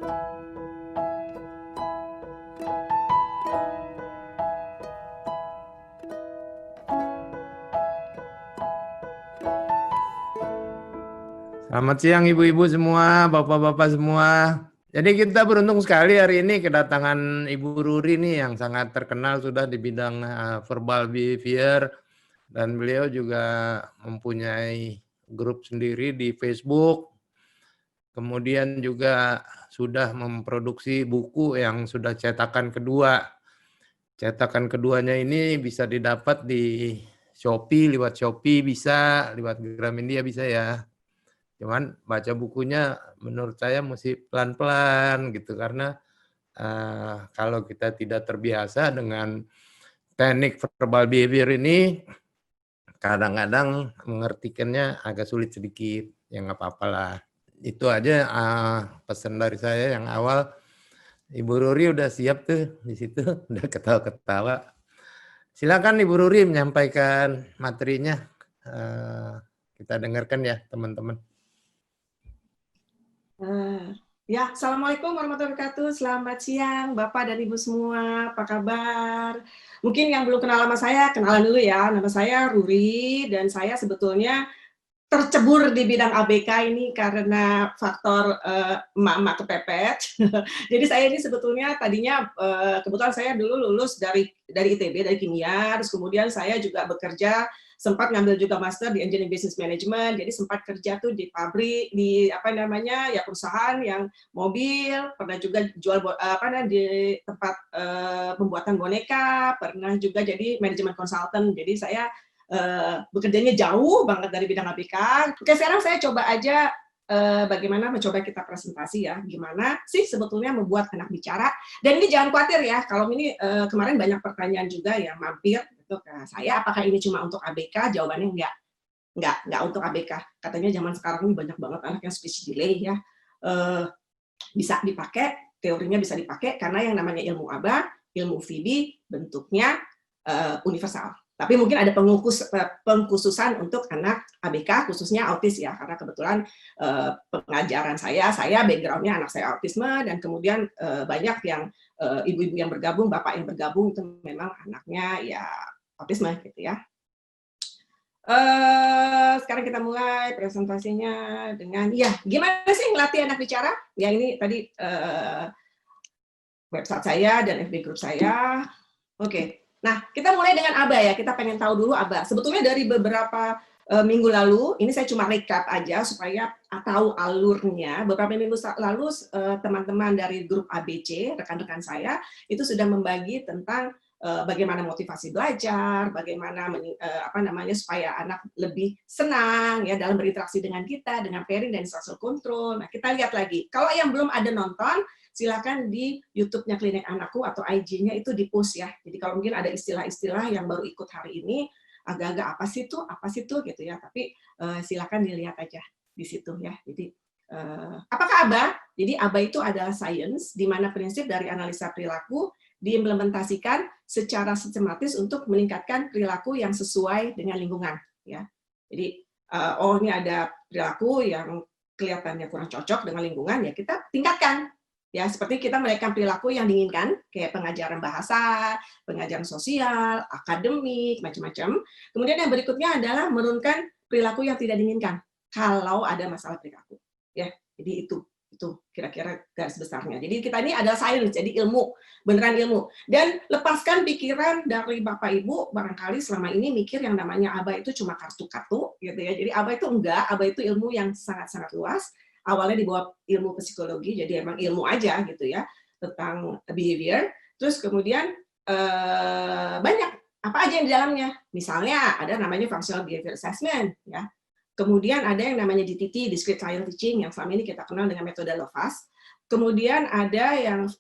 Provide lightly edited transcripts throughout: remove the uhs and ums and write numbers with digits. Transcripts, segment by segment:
Selamat siang ibu-ibu semua, bapak-bapak semua. Jadi kita beruntung sekali hari ini kedatangan Ibu Ruri nih yang sangat terkenal sudah di bidang verbal behavior, dan beliau juga mempunyai grup sendiri di Facebook. Kemudian juga sudah memproduksi buku yang sudah cetakan kedua. Cetakan keduanya ini bisa didapat di Shopee, lewat Shopee bisa, lewat Gramedia bisa ya. Cuman baca bukunya menurut saya mesti pelan-pelan gitu, karena kalau kita tidak terbiasa dengan teknik verbal behavior ini, kadang-kadang mengertikannya agak sulit sedikit, ya nggak apa-apa lah. Itu aja pesan dari saya yang awal. Ibu Ruri udah siap tuh di situ, udah ketawa-ketawa. Silakan Ibu Ruri menyampaikan materinya. Kita dengarkan ya teman-teman. Ya, Assalamualaikum warahmatullahi wabarakatuh. Selamat siang, Bapak dan Ibu semua. Apa kabar? Mungkin yang belum kenal nama saya, kenalan dulu ya. Nama saya Ruri, dan saya sebetulnya tercebur di bidang ABK ini karena faktor emak-emak kepepet. Jadi saya ini sebetulnya tadinya kebetulan saya dulu lulus dari ITB, dari kimia, terus kemudian saya juga bekerja, sempat ngambil juga master di engineering business management, jadi sempat kerja tuh di pabrik, di apa namanya ya perusahaan yang mobil, pernah juga jual di tempat pembuatan boneka, pernah juga jadi manajemen consultant. Jadi saya bekerjanya jauh banget dari bidang ABK. Oke, sekarang saya coba aja bagaimana mencoba kita presentasi ya, gimana sih sebetulnya membuat anak bicara. Dan ini jangan khawatir ya, kalau ini kemarin banyak pertanyaan juga yang mampir gitu ke saya, apakah ini cuma untuk ABK? Jawabannya enggak untuk ABK. Katanya zaman sekarang ini banyak banget anak yang speech delay ya. Bisa dipakai, teorinya bisa dipakai karena yang namanya ilmu ABA, ilmu VB bentuknya universal. Tapi mungkin ada pengkhususan untuk anak ABK, khususnya autis ya, karena kebetulan pengajaran saya backgroundnya anak saya autisme, dan kemudian banyak yang ibu-ibu yang bergabung, bapak yang bergabung itu memang anaknya ya autisme gitu ya. Sekarang kita mulai presentasinya dengan, ya gimana sih ngelatih anak bicara? Ya ini tadi website saya dan FB group saya. Oke. Nah, kita mulai dengan ABA ya, kita pengen tahu dulu ABA. Sebetulnya dari beberapa minggu lalu, ini saya cuma recap aja supaya tahu alurnya. Beberapa minggu lalu teman-teman dari grup ABC, rekan-rekan saya, itu sudah membagi tentang bagaimana motivasi belajar, bagaimana supaya anak lebih senang ya dalam berinteraksi dengan kita, dengan pairing dan social control. Nah, kita lihat lagi. Kalau yang belum ada nonton, silakan di YouTube-nya Klinik Anakku atau IG-nya itu di-post ya. Jadi kalau mungkin ada istilah-istilah yang baru ikut hari ini, agak-agak apa sih tuh gitu ya. Tapi silakan dilihat aja di situ ya. Jadi apakah ABA? Jadi ABA itu adalah science di mana prinsip dari analisa perilaku diimplementasikan secara sistematis untuk meningkatkan perilaku yang sesuai dengan lingkungan ya. Jadi ini ada perilaku yang kelihatannya kurang cocok dengan lingkungan, ya kita tingkatkan. Ya, seperti kita menaikkan perilaku yang diinginkan, kayak pengajaran bahasa, pengajaran sosial, akademik, macam-macam. Kemudian yang berikutnya adalah menurunkan perilaku yang tidak diinginkan kalau ada masalah perilaku. Ya, jadi itu kira-kira garis besarnya. Jadi kita ini adalah science, jadi ilmu, beneran ilmu. Dan lepaskan pikiran dari Bapak Ibu, barangkali selama ini mikir yang namanya ABA itu cuma kartu-kartu, gitu ya. Jadi ABA itu enggak, ABA itu ilmu yang sangat-sangat luas. Awalnya di bawah ilmu psikologi, jadi emang ilmu aja gitu ya, tentang behavior. Terus kemudian banyak apa aja yang di dalamnya. Misalnya ada namanya functional behavior assessment ya. Kemudian ada yang namanya DTT, discrete trial teaching, yang selama ini kita kenal dengan metode LOVAS. Kemudian ada yang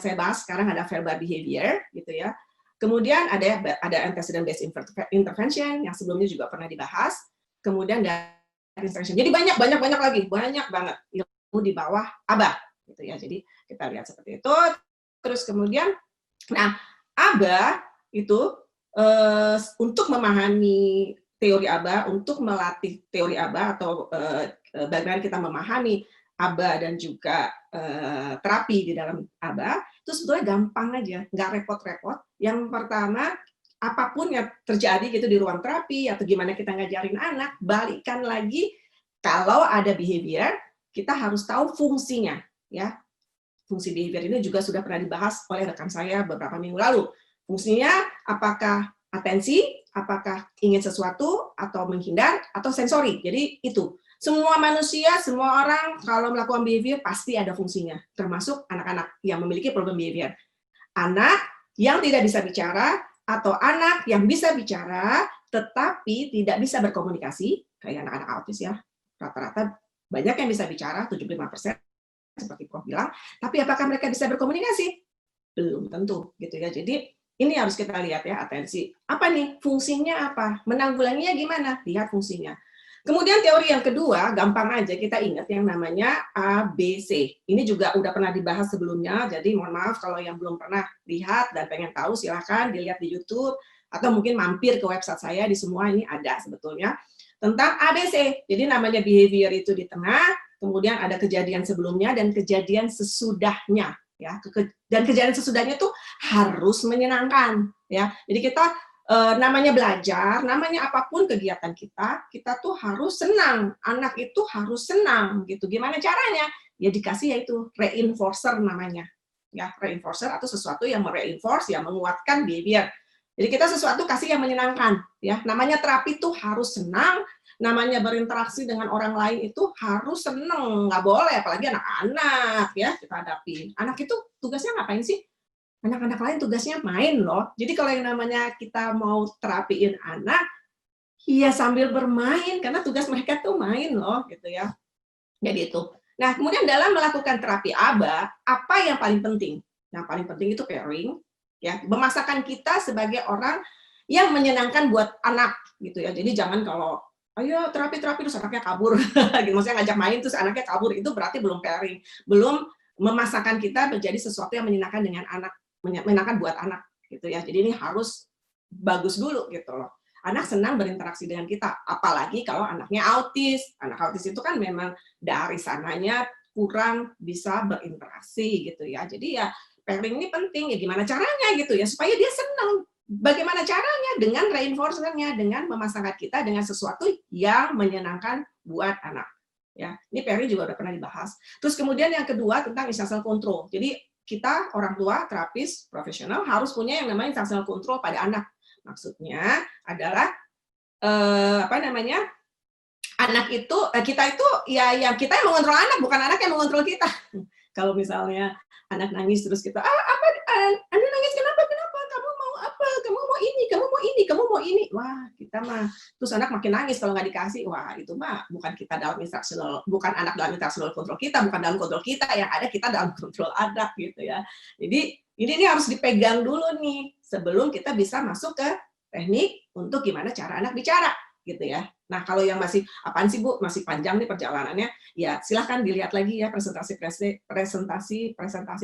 saya bahas sekarang ada verbal behavior gitu ya. Kemudian ada antecedent based intervention yang sebelumnya juga pernah dibahas. Kemudian instruction. Jadi banyak lagi, banyak banget ilmu di bawah ABA gitu ya. Jadi kita lihat seperti itu. Terus kemudian ABA itu untuk memahami teori ABA, untuk melatih teori ABA atau bagaimana kita memahami ABA dan juga terapi di dalam ABA itu sebetulnya gampang aja, nggak repot-repot. Yang pertama, apapun yang terjadi gitu di ruang terapi atau gimana kita ngajarin anak, balikkan lagi kalau ada behavior, kita harus tahu fungsinya, ya. Fungsi behavior ini juga sudah pernah dibahas oleh rekan saya beberapa minggu lalu. Fungsinya apakah atensi, apakah ingin sesuatu, atau menghindar, atau sensori. Jadi itu. Semua manusia, semua orang kalau melakukan behavior pasti ada fungsinya, termasuk anak-anak yang memiliki problem behavior. Anak yang tidak bisa bicara, atau anak yang bisa bicara, tetapi tidak bisa berkomunikasi, kayak anak-anak autis ya, rata-rata banyak yang bisa bicara, 75%, seperti Prof bilang, tapi apakah mereka bisa berkomunikasi? Belum tentu, gitu ya. Jadi ini harus kita lihat ya, atensi. Apa nih fungsinya apa? Menanggulanginya gimana? Lihat fungsinya. Kemudian teori yang kedua, gampang aja kita ingat yang namanya ABC. Ini juga udah pernah dibahas sebelumnya, jadi mohon maaf kalau yang belum pernah lihat dan pengen tahu silahkan dilihat di YouTube atau mungkin mampir ke website saya, di semua ini ada sebetulnya tentang ABC. Jadi namanya behavior itu di tengah, kemudian ada kejadian sebelumnya dan kejadian sesudahnya, ya. Dan kejadian sesudahnya tuh harus menyenangkan, ya. Jadi kita namanya belajar, namanya apapun kegiatan kita tuh harus senang. Anak itu harus senang, gitu. Gimana caranya? Ya dikasih yaitu reinforcer namanya, ya, reinforcer atau sesuatu yang mereinforce, yang menguatkan behavior. Jadi kita sesuatu kasih yang menyenangkan, ya. Namanya terapi tuh harus senang, namanya berinteraksi dengan orang lain itu harus senang, nggak boleh, apalagi anak-anak ya kita hadapi. Anak itu tugasnya ngapain sih? Anak-anak lain tugasnya main loh. Jadi kalau yang namanya kita mau terapiin anak, ya sambil bermain, karena tugas mereka tuh main loh, gitu ya. Jadi itu. Nah, kemudian dalam melakukan terapi ABA, apa yang paling penting? Yang paling penting itu pairing, ya, memasakkan kita sebagai orang yang menyenangkan buat anak, gitu ya. Jadi jangan kalau ayo terapi terus anaknya kabur, gitu. Maksudnya ngajak main terus anaknya kabur, itu berarti belum pairing, belum memasakkan kita menjadi sesuatu yang menyenangkan dengan anak, menyenangkan buat anak, gitu ya. Jadi ini harus bagus dulu, gitu loh. Anak senang berinteraksi dengan kita, apalagi kalau anaknya autis. Anak autis itu kan memang dari sananya kurang bisa berinteraksi, gitu ya. Jadi ya pairing ini penting, ya gimana caranya gitu ya supaya dia senang. Bagaimana caranya? Dengan reinforcement-nya, dengan memasangkan kita dengan sesuatu yang menyenangkan buat anak. Ya, ini pairing juga udah pernah dibahas. Terus kemudian yang kedua tentang instructional control. Jadi kita orang tua, terapis, profesional harus punya yang namanya instructional control pada anak. Maksudnya adalah anak itu kita itu ya yang kita yang mengontrol anak, bukan anak yang mengontrol kita. Kalau misalnya anak nangis terus kita Anda nangis kenapa kamu mau apa, kamu mau ini, kamu mau ini, kamu mau ini, wah kita mah terus anak makin nangis kalau nggak dikasih, wah itu mah bukan kita dalam instructional, bukan anak dalam instructional control kita, bukan dalam kontrol kita, yang ada kita dalam kontrol anak, gitu ya. Jadi ini harus dipegang dulu nih sebelum kita bisa masuk ke teknik untuk gimana cara anak bicara, gitu ya. Nah, kalau yang masih apaan sih Bu, masih panjang nih perjalanannya, ya silahkan dilihat lagi ya presentasi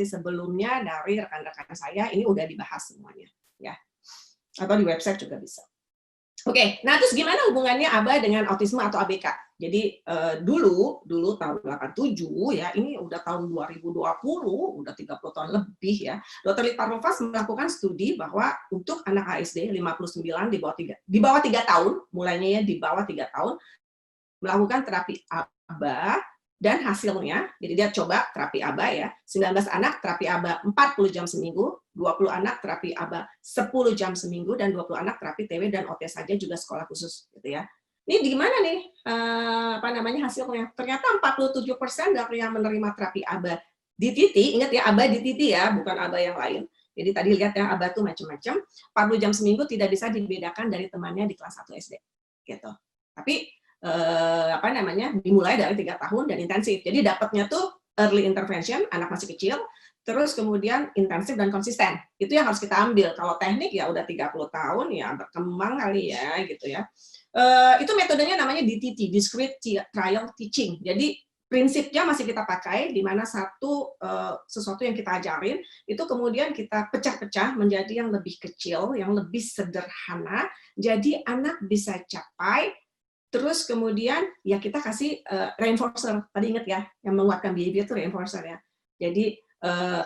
sebelumnya dari rekan-rekan saya, ini udah dibahas semuanya, ya. Atau di website juga bisa. Oke, nah terus gimana hubungannya ABA dengan autisme atau ABK? Jadi dulu tahun 87 ya, ini udah tahun 2020, udah 30 tahun lebih ya. Dr. Liparnovas melakukan studi bahwa untuk anak ASD 59 di bawah 3 tahun, mulainya ya di bawah 3 tahun, melakukan terapi ABA dan hasilnya, jadi dia coba terapi ABA ya, 19 anak terapi ABA 40 jam seminggu, 20 anak terapi ABA 10 jam seminggu, dan 20 anak terapi TW dan OT saja juga sekolah khusus, gitu ya. Ini di mana nih hasilnya? Ternyata 47% dari yang menerima terapi ABA di TT, ingat ya ABA di TT ya, bukan ABA yang lain. Jadi tadi lihat ya ABA tuh macam-macam, 40 jam seminggu tidak bisa dibedakan dari temannya di kelas 1 SD, gitu. Tapi dimulai dari 3 tahun dan intensif. Jadi dapatnya tuh early intervention, anak masih kecil, terus kemudian intensif dan konsisten. Itu yang harus kita ambil. Kalau teknik ya udah 30 tahun ya berkembang kali ya, gitu ya. Itu metodenya namanya DTT, Discrete Trial Teaching. Jadi prinsipnya masih kita pakai, di mana sesuatu yang kita ajarin itu kemudian kita pecah-pecah menjadi yang lebih kecil, yang lebih sederhana, jadi anak bisa capai. Terus kemudian ya kita kasih reinforcer, tadi ingat ya, yang menguatkan behavior itu reinforcer ya. Jadi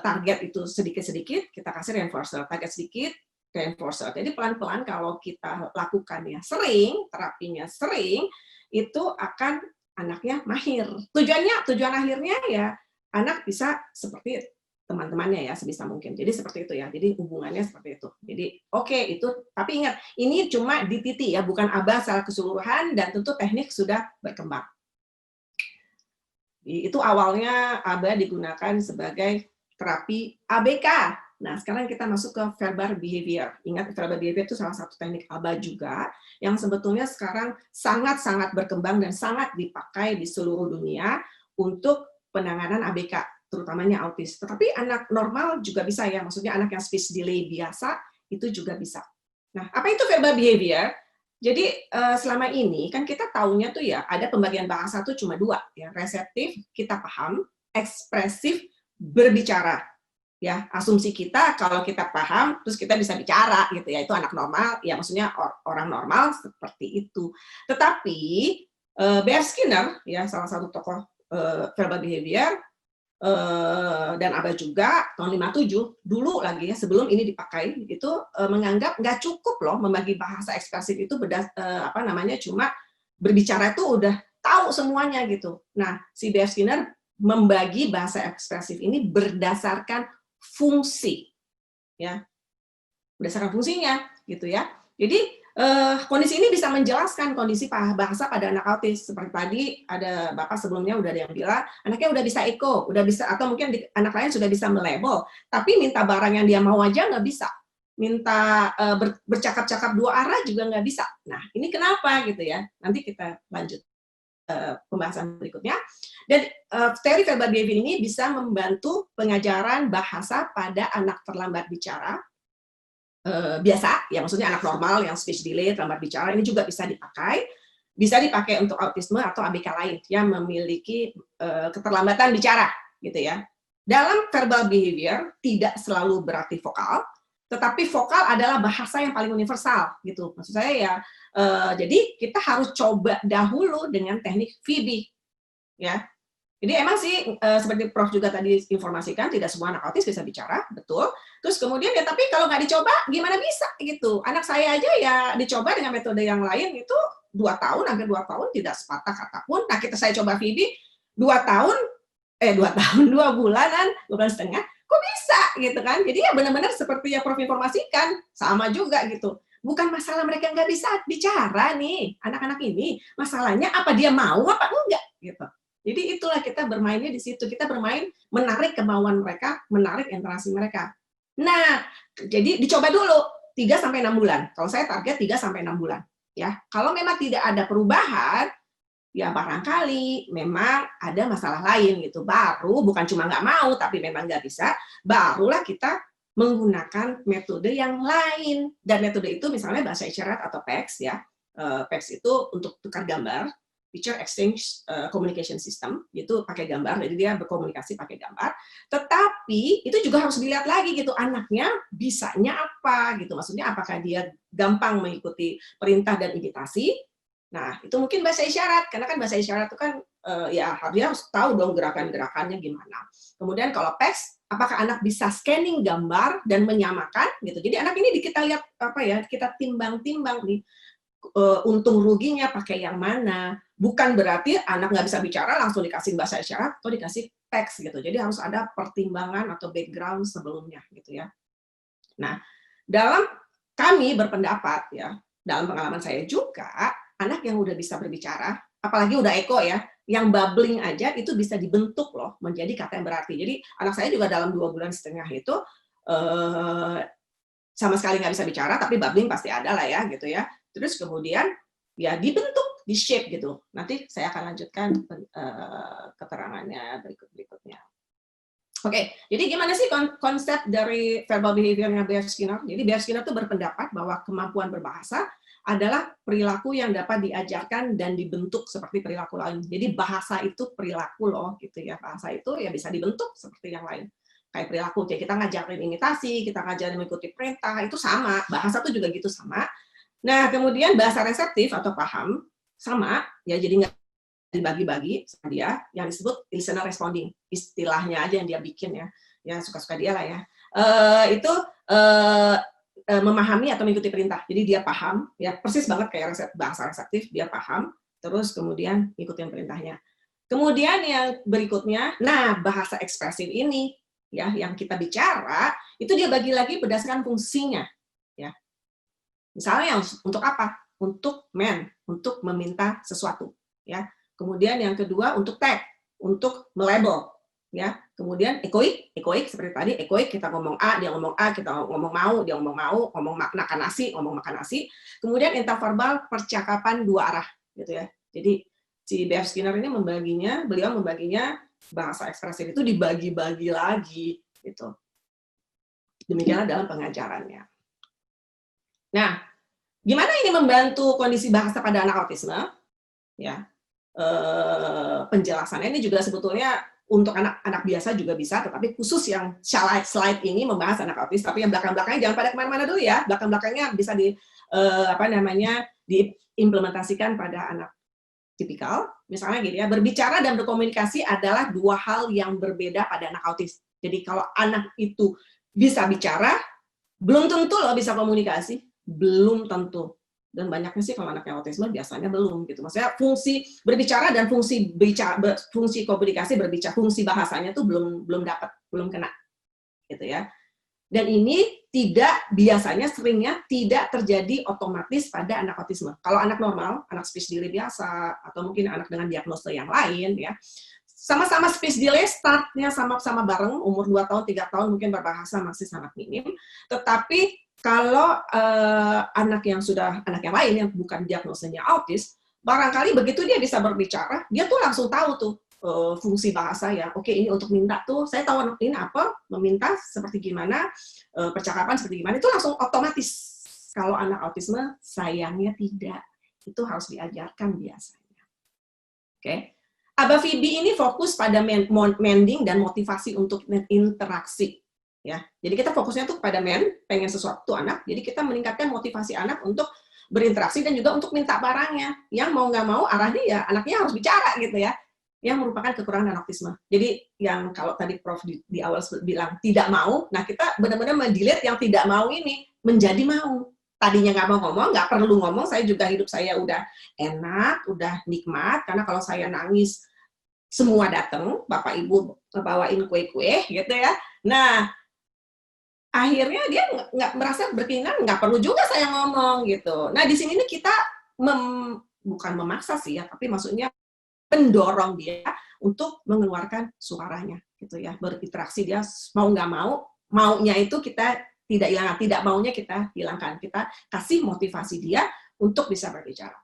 target itu sedikit-sedikit, kita kasih reinforcer, target sedikit, reinforcer. Jadi pelan-pelan kalau kita lakukannya sering, terapinya sering, itu akan anaknya mahir. Tujuan akhirnya ya anak bisa seperti teman-temannya ya sebisa mungkin. Jadi seperti itu ya. Jadi hubungannya seperti itu. Jadi oke itu, tapi ingat ini cuma di titik ya, bukan ABA secara keseluruhan dan tentu teknik sudah berkembang. Itu awalnya ABA digunakan sebagai terapi ABK. Nah, sekarang kita masuk ke verbal behavior. Ingat, verbal behavior itu salah satu teknik ABA juga, yang sebetulnya sekarang sangat-sangat berkembang dan sangat dipakai di seluruh dunia untuk penanganan ABK, terutamanya autis. Tetapi anak normal juga bisa ya, maksudnya anak yang speech delay biasa, itu juga bisa. Nah, apa itu verbal behavior? Jadi selama ini kan kita taunya tuh ya, ada pembagian bahasa tuh cuma 2, ya, reseptif, kita paham, ekspresif, berbicara. Ya, asumsi kita kalau kita paham terus kita bisa bicara gitu ya, itu anak normal, ya maksudnya orang normal seperti itu. Tetapi B.F. Skinner ya, salah satu tokoh verbal behavior dan ABA juga tahun 57 dulu lagi ya, sebelum ini dipakai, itu menganggap nggak cukup loh membagi bahasa ekspresif itu cuma berbicara itu udah tahu semuanya gitu. Nah, si B.F. Skinner membagi bahasa ekspresif ini berdasarkan fungsi, ya, berdasarkan fungsinya, gitu ya. Jadi kondisi ini bisa menjelaskan kondisi bahasa pada anak autis. Seperti tadi ada bapak sebelumnya udah ada yang bilang anaknya udah bisa echo, udah bisa, atau mungkin anak lain sudah bisa melabel, tapi minta barang yang dia mau aja nggak bisa. Minta bercakap-cakap 2 arah juga nggak bisa. Nah, ini kenapa gitu ya? Nanti kita lanjut pembahasan berikutnya. Dan teori verbal behavior ini bisa membantu pengajaran bahasa pada anak terlambat bicara biasa, ya maksudnya anak normal yang speech delay, terlambat bicara, ini juga bisa dipakai untuk autisme atau ABK lain yang memiliki keterlambatan bicara, gitu ya. Dalam verbal behavior tidak selalu berarti vokal, tetapi vokal adalah bahasa yang paling universal, gitu. Maksud saya ya, jadi kita harus coba dahulu dengan teknik VB, ya. Jadi emang sih seperti Prof juga tadi informasikan, tidak semua anak autis bisa bicara, betul. Terus kemudian ya tapi kalau nggak dicoba gimana bisa gitu. Anak saya aja ya dicoba dengan metode yang lain itu 2 tahun, hampir 2 tahun tidak sepatah kata pun. Nah, saya coba VB 2 tahun, 2 bulanan, 2 bulan setengah, kok bisa gitu kan. Jadi ya benar-benar seperti yang Prof informasikan, sama juga gitu. Bukan masalah mereka nggak bisa bicara nih, anak-anak ini. Masalahnya apa dia mau apa enggak gitu. Jadi itulah kita bermainnya di situ. Kita bermain menarik kemauan mereka, menarik interaksi mereka. Nah, jadi dicoba dulu 3 sampai 6 bulan. Kalau saya target 3 sampai 6 bulan, ya. Kalau memang tidak ada perubahan, ya barangkali memang ada masalah lain gitu. Baru bukan cuma nggak mau tapi memang nggak bisa, barulah kita menggunakan metode yang lain. Dan metode itu misalnya bahasa isyarat atau PECS ya. PECS itu untuk tukar gambar, Picture Exchange Communication System, itu pakai gambar, jadi dia berkomunikasi pakai gambar. Tetapi itu juga harus dilihat lagi gitu, anaknya bisanya apa gitu, maksudnya apakah dia gampang mengikuti perintah dan imitasi. Nah, itu mungkin bahasa isyarat, karena kan bahasa isyarat itu kan ya dia harus tahu dong gerakan-gerakannya gimana. Kemudian kalau PECS, apakah anak bisa scanning gambar dan menyamakan gitu. Jadi anak ini kita lihat kita timbang-timbang nih. Untung ruginya pakai yang mana, bukan berarti anak nggak bisa bicara langsung dikasih bahasa isyarat atau dikasih teks gitu. Jadi harus ada pertimbangan atau background sebelumnya gitu ya. Nah, kami berpendapat ya, dalam pengalaman saya juga, anak yang udah bisa berbicara, apalagi udah echo ya, yang babbling aja itu bisa dibentuk loh menjadi kata yang berarti. Jadi anak saya juga dalam 2 bulan setengah itu sama sekali nggak bisa bicara, tapi babbling pasti ada lah ya gitu ya. Terus kemudian ya dibentuk, di shape gitu. Nanti saya akan lanjutkan keterangannya berikutnya. Oke, jadi gimana sih konsep dari verbal behavior-nya B.F. Skinner? Jadi B.F. Skinner itu berpendapat bahwa kemampuan berbahasa adalah perilaku yang dapat diajarkan dan dibentuk seperti perilaku lain. Jadi bahasa itu perilaku loh, gitu ya. Bahasa itu ya bisa dibentuk seperti yang lain. Kayak perilaku, jadi kita ngajarin imitasi, kita ngajarin mengikuti perintah, itu sama. Bahasa itu juga gitu sama. Nah, kemudian bahasa reseptif atau paham sama, ya jadi nggak dibagi-bagi sama dia, yang disebut listener responding. istilahnya aja yang dia bikin ya suka-suka dia lah ya. Itu memahami atau mengikuti perintah. Jadi dia paham, ya persis banget kayak bahasa reseptif, dia paham, terus kemudian ikutin perintahnya. Kemudian yang berikutnya, nah bahasa ekspresif ini ya yang kita bicara itu dia bagi lagi berdasarkan fungsinya, ya. Misalnya untuk apa? Untuk untuk meminta sesuatu, ya. Kemudian yang kedua untuk tag, untuk melabel, ya. Kemudian ekoik seperti tadi, ekoik kita ngomong A, dia ngomong A, kita ngomong mau, dia ngomong mau, ngomong makan nasi, ngomong makan nasi. Kemudian interverbal percakapan dua arah, gitu ya. Jadi si B.F. Skinner ini beliau membaginya bahasa ekspresif itu dibagi-bagi lagi, gitu. Demikianlah dalam pengajarannya. Nah, gimana ini membantu kondisi bahasa pada anak autisme? Ya, penjelasannya ini juga sebetulnya untuk anak-anak biasa juga bisa, tetapi khusus yang slide ini membahas anak autis, tapi yang belakang-belakangnya jangan pada kemana-mana dulu ya, belakang-belakangnya bisa diimplementasikan pada anak tipikal. Misalnya gini ya, berbicara dan berkomunikasi adalah dua hal yang berbeda pada anak autis. Jadi kalau anak itu bisa bicara, belum tentu loh bisa komunikasi, belum tentu. Dan banyaknya sih kalau anaknya autisme biasanya belum gitu. Maksudnya fungsi berbicara dan fungsi komunikasi fungsi bahasanya tuh belum dapat, belum kena gitu ya. Dan ini seringnya tidak terjadi otomatis pada anak autisme. Kalau anak normal, anak speech delay biasa atau mungkin anak dengan diagnosa yang lain ya. Sama-sama speech delay startnya sama-sama bareng, umur 2 tahun, 3 tahun mungkin berbahasa masih sangat minim, tetapi kalau anak yang lain yang bukan diagnosanya autis, barangkali begitu dia bisa berbicara, dia tuh langsung tahu tuh fungsi bahasa ya. Oke, ini untuk minta tuh, saya tahu ini apa, meminta seperti gimana, percakapan seperti gimana, itu langsung otomatis. Kalau anak autisme, sayangnya tidak. Itu harus diajarkan biasanya. Oke. Aba Phoebe ini fokus pada mending dan motivasi untuk interaksi. Ya, jadi kita fokusnya tuh pada pengen sesuatu anak, jadi kita meningkatkan motivasi anak untuk berinteraksi dan juga untuk minta barangnya. Yang mau nggak mau arahnya ya anaknya harus bicara gitu ya, yang merupakan kekurangan anak autisme. Jadi yang kalau tadi Prof di awal bilang tidak mau, nah kita benar-benar mendelete yang tidak mau ini menjadi mau. Tadinya nggak mau ngomong, nggak perlu ngomong, saya juga hidup saya udah enak, udah nikmat, karena kalau saya nangis semua datang, Bapak Ibu bawain kue-kue gitu ya. Nah, akhirnya dia nggak merasa berkeinginan, nggak perlu juga saya ngomong gitu. Nah di sini nih kita bukan memaksa sih ya, tapi maksudnya mendorong dia untuk mengeluarkan suaranya gitu ya, berinteraksi. Dia mau nggak mau, maunya itu kita tidak hilangkan, tidak maunya kita hilangkan, kita kasih motivasi dia untuk bisa berbicara.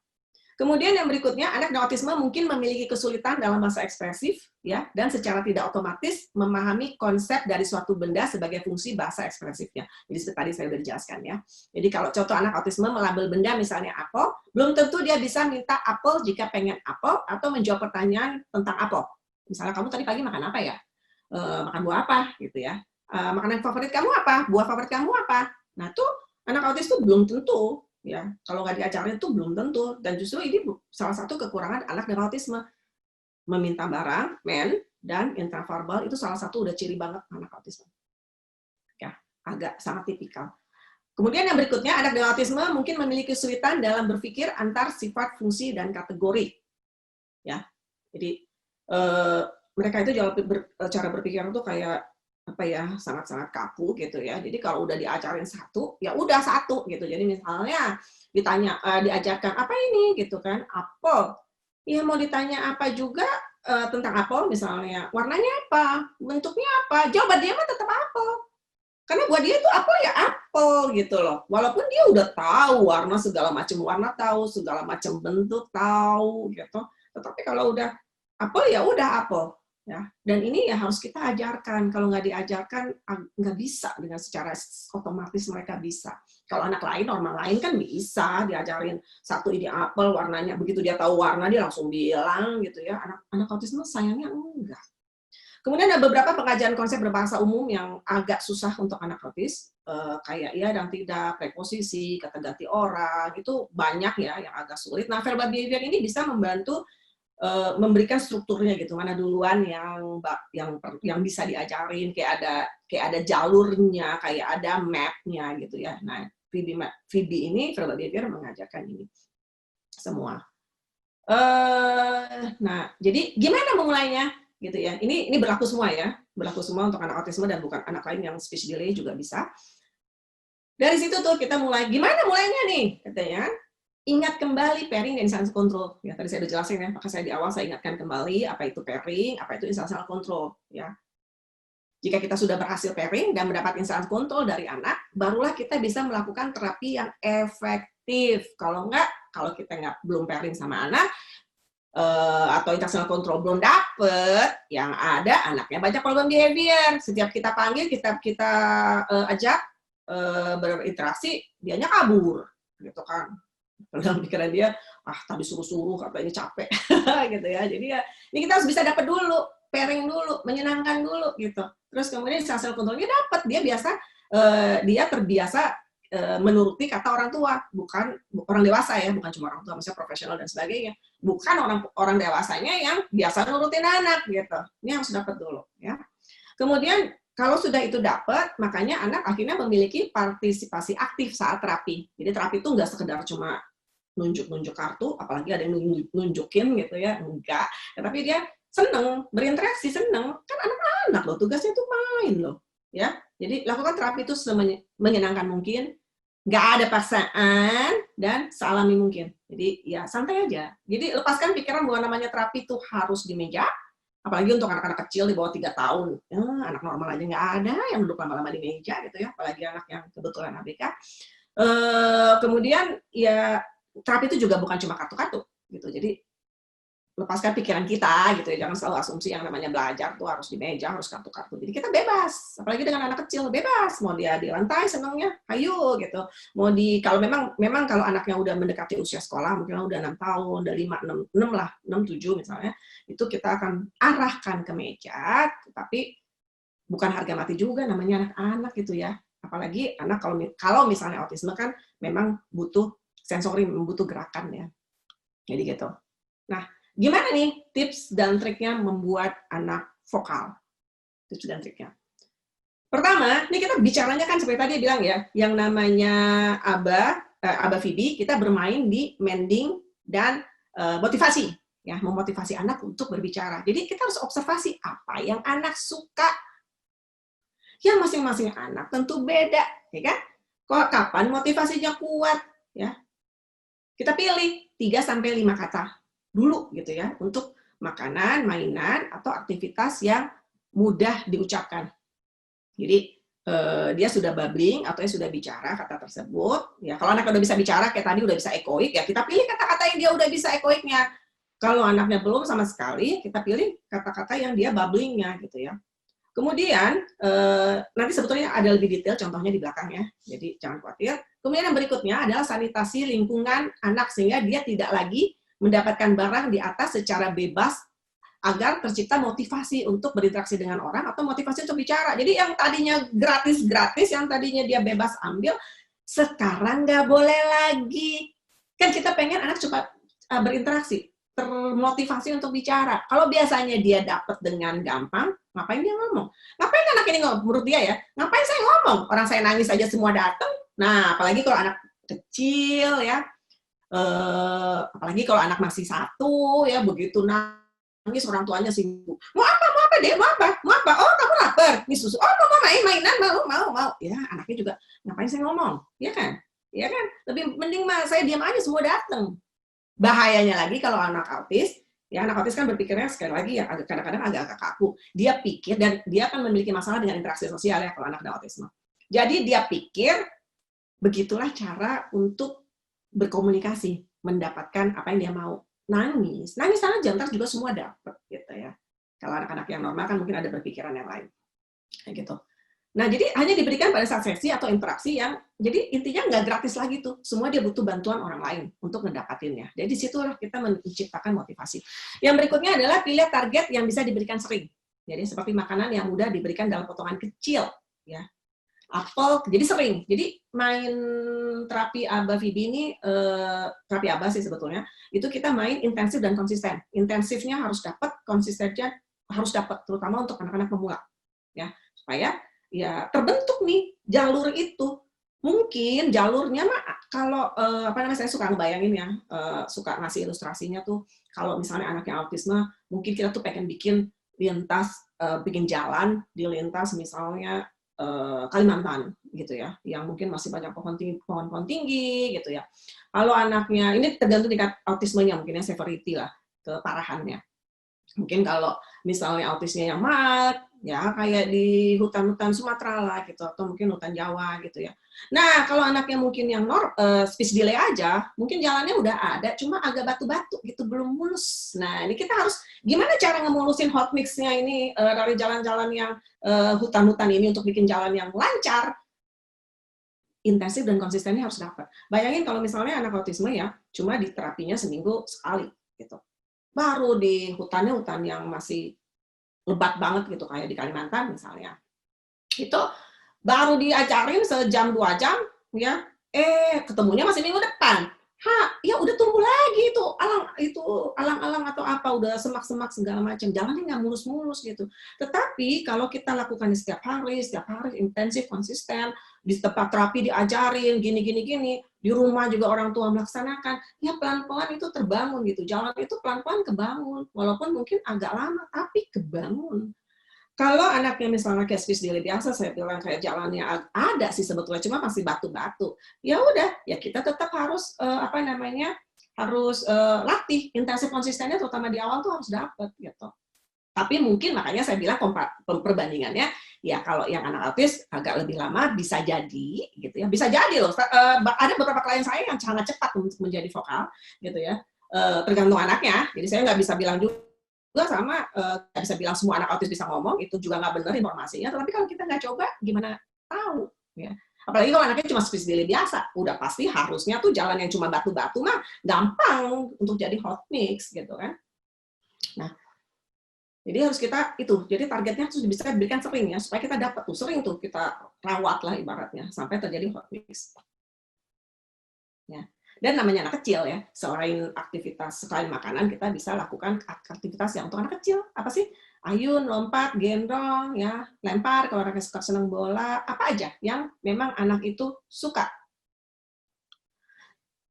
Kemudian yang berikutnya, anak dengan autisme mungkin memiliki kesulitan dalam bahasa ekspresif, ya, dan secara tidak otomatis memahami konsep dari suatu benda sebagai fungsi bahasa ekspresifnya. Jadi seperti tadi saya sudah dijelaskan ya. Jadi kalau contoh anak autisme melabel benda misalnya apel, belum tentu dia bisa minta apel jika pengen apel atau menjawab pertanyaan tentang apel. Misalnya kamu tadi pagi makan apa ya? Makan buah apa gitu ya. Makanan favorit kamu apa? Buah favorit kamu apa? Nah tuh anak autis tuh belum tentu. Ya, kalau nggak diajarin itu belum tentu, dan justru ini salah satu kekurangan anak dengan autisme, meminta barang, dan intraverbal itu salah satu udah ciri banget anak autisme. Ya, agak sangat tipikal. Kemudian yang berikutnya, anak dengan autisme mungkin memiliki kesulitan dalam berpikir antar sifat, fungsi, dan kategori. Ya, jadi mereka itu cara berpikir itu kayak apa ya, sangat-sangat kaku gitu ya. Jadi kalau udah diajarin satu, ya udah satu gitu. Jadi misalnya ditanya, diajarkan apa ini gitu kan, apel. Ya mau ditanya apa juga tentang apel, misalnya warnanya apa, bentuknya apa, jawaban dia mah tetap apel. Karena buat dia itu apel ya apel gitu loh. Walaupun dia udah tahu warna, segala macam warna tahu, segala macam bentuk tahu gitu. Tetapi kalau udah apel ya udah apel. Ya, dan ini ya harus kita ajarkan. Kalau nggak diajarkan, nggak bisa dengan secara otomatis mereka bisa. Kalau anak lain, normal lain kan bisa diajarin satu ini apel warnanya. Begitu dia tahu warna, dia langsung bilang gitu ya. Anak autisme sayangnya enggak. Kemudian ada beberapa pengajaran konsep berbahasa umum yang agak susah untuk anak autis, kayak ya dan tidak, preposisi, kata ganti orang, itu banyak ya yang agak sulit. Nah, verbal behavior ini bisa membantu memberikan strukturnya gitu, mana duluan yang bisa diajarin, kayak ada jalurnya, kayak ada mapnya gitu ya. Nah, VB ini verbal behavior mengajarkan ini semua. Nah, jadi gimana memulainya gitu ya? Ini berlaku semua ya, berlaku semua untuk anak autisme dan bukan anak lain yang speech delay juga bisa. Dari situ tuh kita mulai, gimana mulainya nih katanya? Ingat kembali pairing dan instansi control. Ya, tadi saya udah jelasin ya, maka saya di awal saya ingatkan kembali apa itu pairing, apa itu instansi control. Ya. Jika kita sudah berhasil pairing dan mendapat instansi control dari anak, barulah kita bisa melakukan terapi yang efektif. Kalau kita belum pairing sama anak, atau intentional control belum dapet, yang ada anaknya banyak problem behavior. Setiap kita panggil, kita ajak berinteraksi, dianya kabur, gitu kan. Dalam pikiran dia, tadi suruh-suruh, katanya capek, gitu ya. Jadi ya, ini kita harus bisa dapat dulu, pairing dulu, menyenangkan dulu, gitu. Terus kemudian social control-nya dapat, dia terbiasa menuruti kata orang tua, bukan orang dewasa ya, bukan cuma orang tua, misalnya profesional dan sebagainya. Bukan orang dewasanya yang biasa nurutin anak, gitu. Ini harus dapat dulu, ya. Kemudian kalau sudah itu dapat, makanya anak akhirnya memiliki partisipasi aktif saat terapi. Jadi terapi itu nggak sekedar cuma nunjuk-nunjuk kartu, apalagi ada yang nunjukin gitu ya, enggak. Tetapi dia seneng, berinteraksi, seneng. Kan anak-anak loh, tugasnya itu main loh. Ya, jadi lakukan terapi itu semenyenangkan mungkin, nggak ada paksaan, dan sealami mungkin. Jadi ya santai aja. Jadi lepaskan pikiran bahwa namanya terapi itu harus di meja, apalagi untuk anak-anak kecil di bawah 3 tahun. Anak normal aja nggak ada yang duduk lama-lama di meja gitu ya, apalagi anak yang kebetulan ABK. Kemudian ya terapi itu juga bukan cuma kartu-kartu gitu. Jadi lepaskan pikiran kita gitu ya, jangan selalu asumsi yang namanya belajar tuh harus di meja, harus kartu-kartu. Jadi kita bebas, apalagi dengan anak kecil bebas, mau dia di lantai senangnya, ayo gitu. Mau kalau memang kalau anaknya udah mendekati usia sekolah, mungkin udah 6 tahun, udah 6 lah, 6 7 misalnya, itu kita akan arahkan ke meja, tapi bukan harga mati juga namanya anak-anak gitu ya. Apalagi anak kalau misalnya autisme kan memang butuh sensori, butuh gerakan ya. Jadi gitu. Nah, gimana nih tips dan triknya membuat anak vokal? Tips dan triknya. Pertama, ini kita bicaranya kan seperti tadi bilang ya, yang namanya Aba Phoebe, kita bermain di mending dan motivasi. Ya, memotivasi anak untuk berbicara. Jadi kita harus observasi apa yang anak suka. Ya masing-masing anak tentu beda, ya kan? Kapan motivasinya kuat, ya? Kita pilih 3-5 kata dulu gitu ya, untuk makanan, mainan, atau aktivitas yang mudah diucapkan. Jadi dia sudah babbling atau dia sudah bicara kata tersebut. Ya kalau anak udah bisa bicara kayak tadi udah bisa echoic, ya kita pilih kata-kata yang dia udah bisa echoicnya. Kalau anaknya belum sama sekali, kita pilih kata-kata yang dia babblingnya gitu ya. Kemudian nanti sebetulnya ada lebih detail contohnya di belakang ya. Jadi jangan khawatir. Kemudian yang berikutnya adalah sanitasi lingkungan anak sehingga dia tidak lagi mendapatkan barang di atas secara bebas agar tercipta motivasi untuk berinteraksi dengan orang atau motivasi untuk bicara. Jadi yang tadinya gratis-gratis, yang tadinya dia bebas ambil, sekarang nggak boleh lagi. Kan kita pengen anak cepat berinteraksi, termotivasi untuk bicara. Kalau biasanya dia dapat dengan gampang, ngapain dia ngomong? Ngapain anak ini ngomong? Menurut dia ya, ngapain saya ngomong? Orang saya nangis aja semua datang. Nah, apalagi kalau anak kecil ya, apalagi kalau anak masih 1 ya, begitu nangis orang tuanya sibuk. Mau apa deh, mau apa? Oh kamu lapar, nih susu. Oh mau mainan, mau. Ya anaknya juga ngapain saya ngomong, ya kan? Lebih mending mah saya diam aja semua datang. Bahayanya lagi kalau anak autis, ya anak autis kan berpikirnya sekali lagi ya kadang-kadang agak kaku. Dia pikir dan dia akan memiliki masalah dengan interaksi sosial ya kalau anak ada autisme. Jadi dia pikir begitulah cara untuk berkomunikasi, mendapatkan apa yang dia mau. Nangis aja, ntar juga semua dapat gitu ya. Kalau anak-anak yang normal kan mungkin ada berpikiran yang lain, kayak gitu. Nah, jadi hanya diberikan pada saat sesi atau interaksi yang, jadi intinya nggak gratis lagi tuh, semua dia butuh bantuan orang lain untuk ngedapatinnya. Jadi disitulah kita menciptakan motivasi. Yang berikutnya adalah pilih target yang bisa diberikan sering. Jadi seperti makanan yang mudah diberikan dalam potongan kecil, ya. apel, jadi sering. Jadi main terapi ABA VB ini, terapi ABA sih sebetulnya, itu kita main intensif dan konsisten. Intensifnya harus dapat, konsistennya harus dapat, terutama untuk anak-anak pemula. Ya, supaya ya terbentuk nih jalur itu. Mungkin jalurnya mah kalau saya suka ngebayangin ya, suka ngasih ilustrasinya tuh kalau misalnya anaknya autisme, mungkin kita tuh pengen bikin lintas, bikin jalan di lintas misalnya Kalimantan gitu ya, yang mungkin masih banyak pohon-pohon tinggi gitu ya. Kalau anaknya ini tergantung tingkat autismenya, mungkin ya severity lah, keparahannya. Mungkin kalau misalnya autisnya yang mild, ya kayak di hutan-hutan Sumatera lah gitu, atau mungkin hutan Jawa gitu ya. Nah, kalau anaknya mungkin yang speech delay aja, mungkin jalannya udah ada, cuma agak batu-batu gitu, belum mulus. Nah, ini kita harus gimana cara ngemulusin hot mix-nya ini dari jalan-jalan yang hutan-hutan ini untuk bikin jalan yang lancar, intensif dan konsistennya harus dapat. Bayangin kalau misalnya anak autisme ya, cuma di terapinya seminggu sekali gitu. Baru di hutannya hutan yang masih lebat banget gitu, kayak di Kalimantan misalnya. Itu baru diajarin sejam 2 jam, ya, ketemunya masih minggu depan. Ya udah tumbuh lagi itu alang-alang atau apa, udah semak-semak segala macam. Jalannya nggak mulus-mulus gitu. Tetapi kalau kita lakukan setiap hari intensif, konsisten, di tempat terapi diajarin gini, di rumah juga orang tua melaksanakan, ya pelan-pelan itu terbangun gitu. Jalan itu pelan-pelan kebangun, walaupun mungkin agak lama, tapi kebangun. Kalau anaknya misalnya kayak speech delay biasa, saya bilang kayak jalannya ada sih sebetulnya, cuma masih batu-batu. Ya udah, ya kita tetap harus harus latih intensif konsistennya, terutama di awal tuh harus dapet gitu. Tapi mungkin makanya saya bilang perbandingannya, ya kalau yang anak autis agak lebih lama bisa jadi gitu ya, bisa jadi loh. Ada beberapa klien saya yang sangat cepat untuk menjadi vokal gitu ya, tergantung anaknya. Jadi saya nggak bisa bilang juga sama, nggak bisa bilang semua anak autis bisa ngomong, itu juga nggak benar informasinya. Tapi kalau kita nggak coba, gimana tahu? Ya. Apalagi kalau anaknya cuma speech delay biasa, udah pasti harusnya tuh jalan yang cuma batu-batu mah gampang untuk jadi hot mix gitu kan. Nah, jadi harus kita itu, jadi targetnya harus bisa diberikan sering ya, supaya kita dapat tuh sering tuh kita rawat lah ibaratnya sampai terjadi hot mix. Ya. Dan namanya anak kecil ya, selain makanan, kita bisa lakukan aktivitas yang untuk anak kecil. Apa sih? Ayun, lompat, gendong, ya, lempar, kalau anaknya suka senang bola, apa aja yang memang anak itu suka.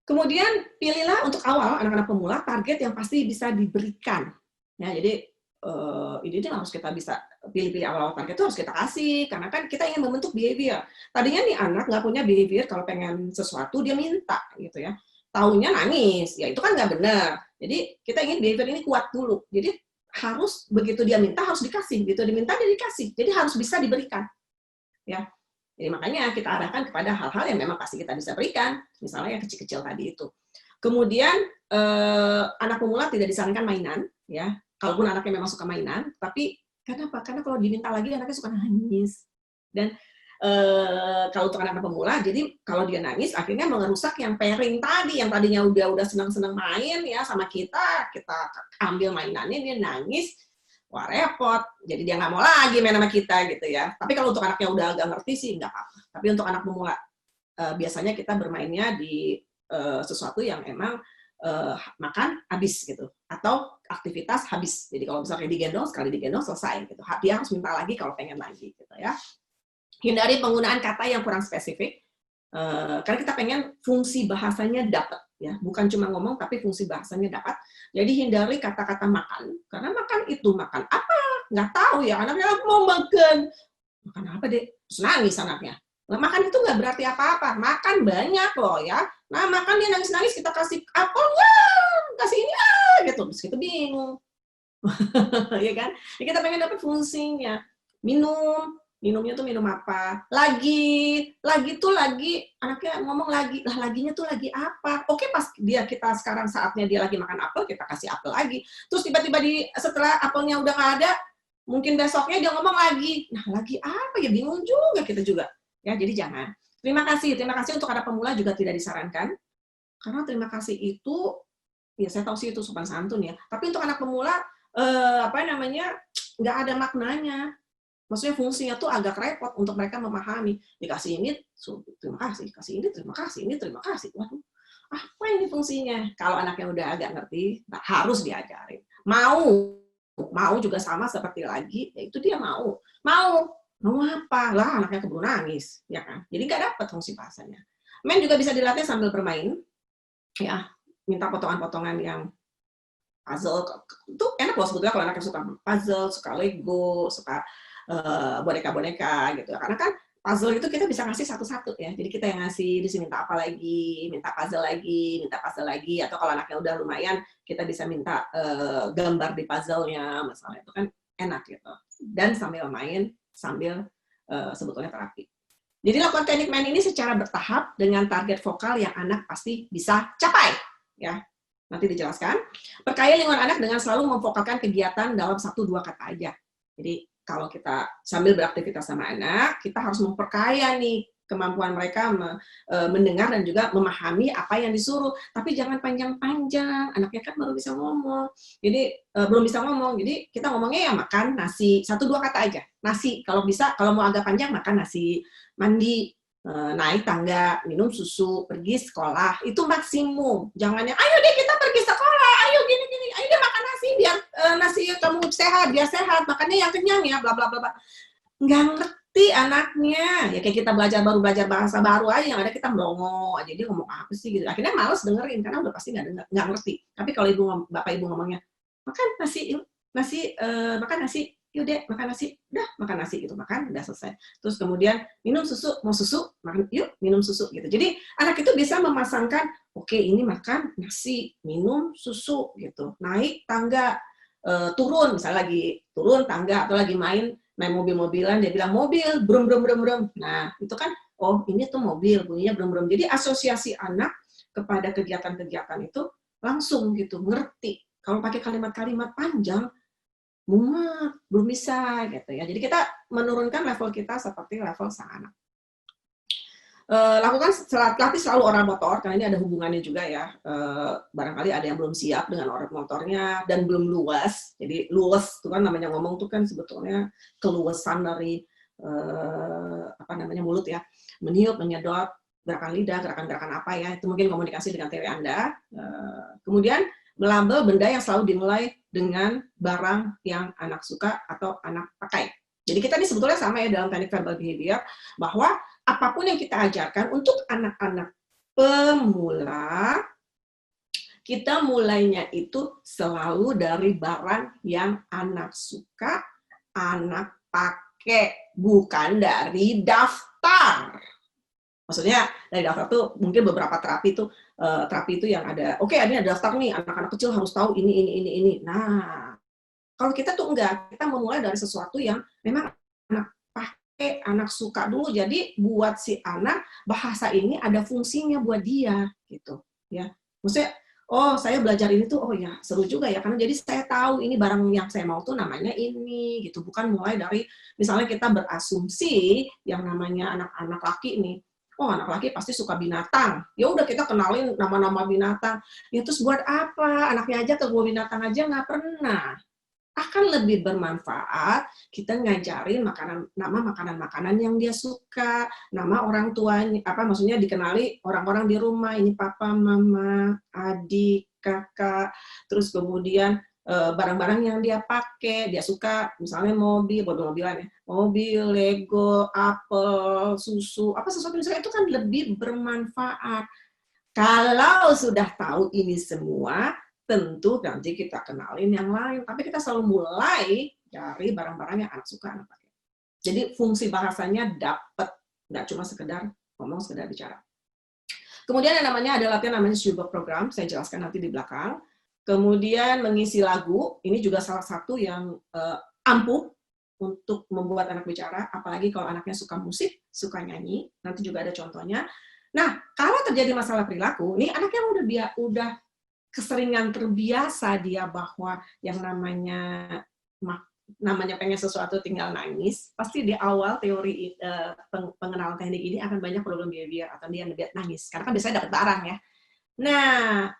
Kemudian pilihlah untuk awal anak-anak pemula target yang pasti bisa diberikan. Ya, jadi ini harus kita bisa pilih-pilih awal-awal target itu harus kita kasih, karena kan kita ingin membentuk behavior. Tadinya nih anak nggak punya behavior, kalau pengen sesuatu dia minta gitu ya, taunya nangis, ya itu kan nggak benar. Jadi kita ingin behavior ini kuat dulu, jadi harus begitu dia minta harus dikasih, begitu diminta dia dikasih, jadi harus bisa diberikan ya. Jadi makanya kita arahkan kepada hal-hal yang memang pasti kita bisa berikan, misalnya yang kecil-kecil tadi itu. Kemudian anak pemula tidak disarankan mainan ya, kalaupun anaknya memang suka mainan, tapi kenapa? Karena kalau diminta lagi anaknya suka nangis. Dan kalau untuk anak pemula, jadi kalau dia nangis akhirnya merusak yang pairing tadi, yang tadinya udah senang-senang main ya sama kita ambil mainannya, dia nangis, wah repot. Jadi dia nggak mau lagi main sama kita gitu ya. Tapi kalau untuk anaknya udah agak ngerti sih nggak apa-apa. Tapi untuk anak pemula biasanya kita bermainnya di sesuatu yang emang makan habis gitu, atau aktivitas habis. Jadi kalau misalnya digendong, sekali digendong selesai gitu. Dia harus minta lagi kalau pengen lagi gitu ya. Hindari penggunaan kata yang kurang spesifik, karena kita pengen fungsi bahasanya dapat ya, bukan cuma ngomong tapi fungsi bahasanya dapat. Jadi hindari kata-kata makan, karena makan itu makan apa nggak tahu ya, anaknya mau makan apa deh, terus nangis anaknya. Nah, makan itu nggak berarti apa-apa, makan banyak loh ya. Nah, makan dia nangis-nangis, kita kasih apel, kasih ini, gitu. Terus kita bingung. Ya kan? Ya, kita pengen dapat fungsinya. Minumnya tuh minum apa? Lagi anaknya ngomong lagi. Lah laginya tuh lagi apa? Oke, pas kita sekarang saatnya dia lagi makan apel, kita kasih apel lagi. Terus tiba-tiba setelah apelnya udah nggak ada, mungkin besoknya dia ngomong lagi. Nah, lagi apa ya? Bingung juga kita juga. Ya, jadi jangan. Terima kasih untuk anak pemula juga tidak disarankan. Karena terima kasih itu, ya saya tahu sih itu sopan santun ya. Tapi untuk anak pemula, nggak ada maknanya. Maksudnya fungsinya tuh agak repot untuk mereka memahami. Dikasih ini, terima kasih. Kasih ini, terima kasih. Ini, terima kasih. Waduh, apa ini fungsinya? Kalau anaknya udah agak ngerti, harus diajarin. Mau juga sama seperti lagi, yaitu dia mau apa? Lah anaknya keburu nangis, ya kan? Jadi nggak dapat fungsi bahasanya. Main juga bisa dilatih sambil bermain, ya. Minta potongan-potongan yang puzzle, itu enak loh sebetulnya kalau anaknya suka puzzle, suka Lego, suka boneka-boneka gitu. Karena kan puzzle itu kita bisa ngasih satu-satu ya. Jadi kita yang ngasih di sini minta apa lagi, minta puzzle lagi, atau kalau anaknya udah lumayan kita bisa minta gambar di puzzle-nya, misalnya itu kan enak gitu. Dan sambil main, sambil sebetulnya terapi. Jadi lakukan teknik main ini secara bertahap dengan target vokal yang anak pasti bisa capai, ya. Nanti dijelaskan. Perkaya lingkungan anak dengan selalu memfokalkan kegiatan dalam 1-2 kata aja. Jadi kalau kita sambil beraktivitas sama anak, kita harus memperkaya nih kemampuan mereka mendengar dan juga memahami apa yang disuruh. Tapi jangan panjang-panjang, anaknya kan baru bisa ngomong. Jadi belum bisa ngomong, jadi kita ngomongnya ya makan nasi, 1-2 kata aja. Nasi, kalau bisa, kalau mau agak panjang makan nasi, mandi, naik tangga, minum susu, pergi sekolah, itu maksimum. Jangan yang, ayo deh kita pergi sekolah, ayo gini-gini, ayo deh makan nasi, biar nasi kamu sehat, biar sehat, makannya yang kenyang ya, bla bla bla. Nggak ngerti anaknya, ya kayak kita belajar bahasa baru aja, yang ada kita melongo aja, dia ngomong apa sih gitu. Akhirnya males dengerin, karena udah pasti nggak ngerti. Tapi kalau bapak ibu ngomongnya, makan nasi, makan nasi, yaudah makan nasi, udah makan nasi gitu, makan udah selesai. Terus kemudian minum susu, mau susu, makan yuk minum susu gitu. Jadi anak itu bisa memasangkan, oke ini makan nasi, minum susu gitu, naik tangga, turun, misalnya lagi turun tangga atau lagi main mobil-mobilan, dia bilang mobil, brum brum brum brum. Nah itu kan, oh ini tuh mobil, bunyinya brum brum. Jadi asosiasi anak kepada kegiatan-kegiatan itu langsung gitu, ngerti. Kalau pakai kalimat-kalimat panjang, mumet, belum bisa gitu ya. Jadi kita menurunkan level kita seperti level sang anak. Lakukan latih selalu oral motor, karena ini ada hubungannya juga ya. Barangkali ada yang belum siap dengan oral motornya dan belum luas. Jadi luas itu kan namanya ngomong tuh kan sebetulnya keluasan dari mulut ya. Meniup, menyedot, gerakan lidah, gerakan-gerakan apa ya. Itu mungkin komunikasi dengan teori Anda. Kemudian melabel benda yang selalu dimulai dengan barang yang anak suka atau anak pakai. Jadi kita ini sebetulnya sama ya dalam teknik verbal behavior, bahwa apapun yang kita ajarkan untuk anak-anak pemula, kita mulainya itu selalu dari barang yang anak suka, anak pakai, bukan dari daftar. Maksudnya dari daftar tuh mungkin beberapa terapi itu yang ada, oke, ini ada daftar nih, anak-anak kecil harus tahu ini. Nah, kalau kita tuh enggak, kita memulai dari sesuatu yang memang anak pakai, anak suka dulu. Jadi buat si anak bahasa ini ada fungsinya buat dia gitu, ya. Maksudnya, oh saya belajar ini tuh, oh ya seru juga ya, karena jadi saya tahu ini barang yang saya mau tuh namanya ini gitu. Bukan mulai dari misalnya kita berasumsi yang namanya anak-anak laki nih. Oh anak laki pasti suka binatang. Ya udah kita kenalin nama-nama binatang. Ya terus buat apa? Anaknya aja ke kebun binatang aja nggak pernah. Akan lebih bermanfaat kita ngajarin nama makanan-makanan yang dia suka, nama orang tuanya, maksudnya dikenali orang-orang di rumah, ini papa, mama, adik, kakak, terus kemudian barang-barang yang dia pakai, dia suka, misalnya mobil-mobilan ya, mobil, Lego, apel, susu, sesuatu misalnya itu kan lebih bermanfaat. Kalau sudah tahu ini semua, tentu nanti kita kenalin yang lain. Tapi kita selalu mulai dari barang-barang yang anak suka, anak pakai. Jadi fungsi bahasanya dapat, nggak cuma sekedar ngomong, sekedar bicara. Kemudian yang namanya ada latihan namanya Schubert Program, saya jelaskan nanti di belakang. Kemudian mengisi lagu, ini juga salah satu yang ampuh untuk membuat anak bicara, apalagi kalau anaknya suka musik, suka nyanyi, nanti juga ada contohnya. Nah, kalau terjadi masalah perilaku, ini anaknya udah keseringan terbiasa dia bahwa yang namanya pengen sesuatu tinggal nangis, pasti di awal teori pengenalan teknik ini akan banyak problem behavior atau dia nangis, karena kan biasanya dapat barang ya. Nah,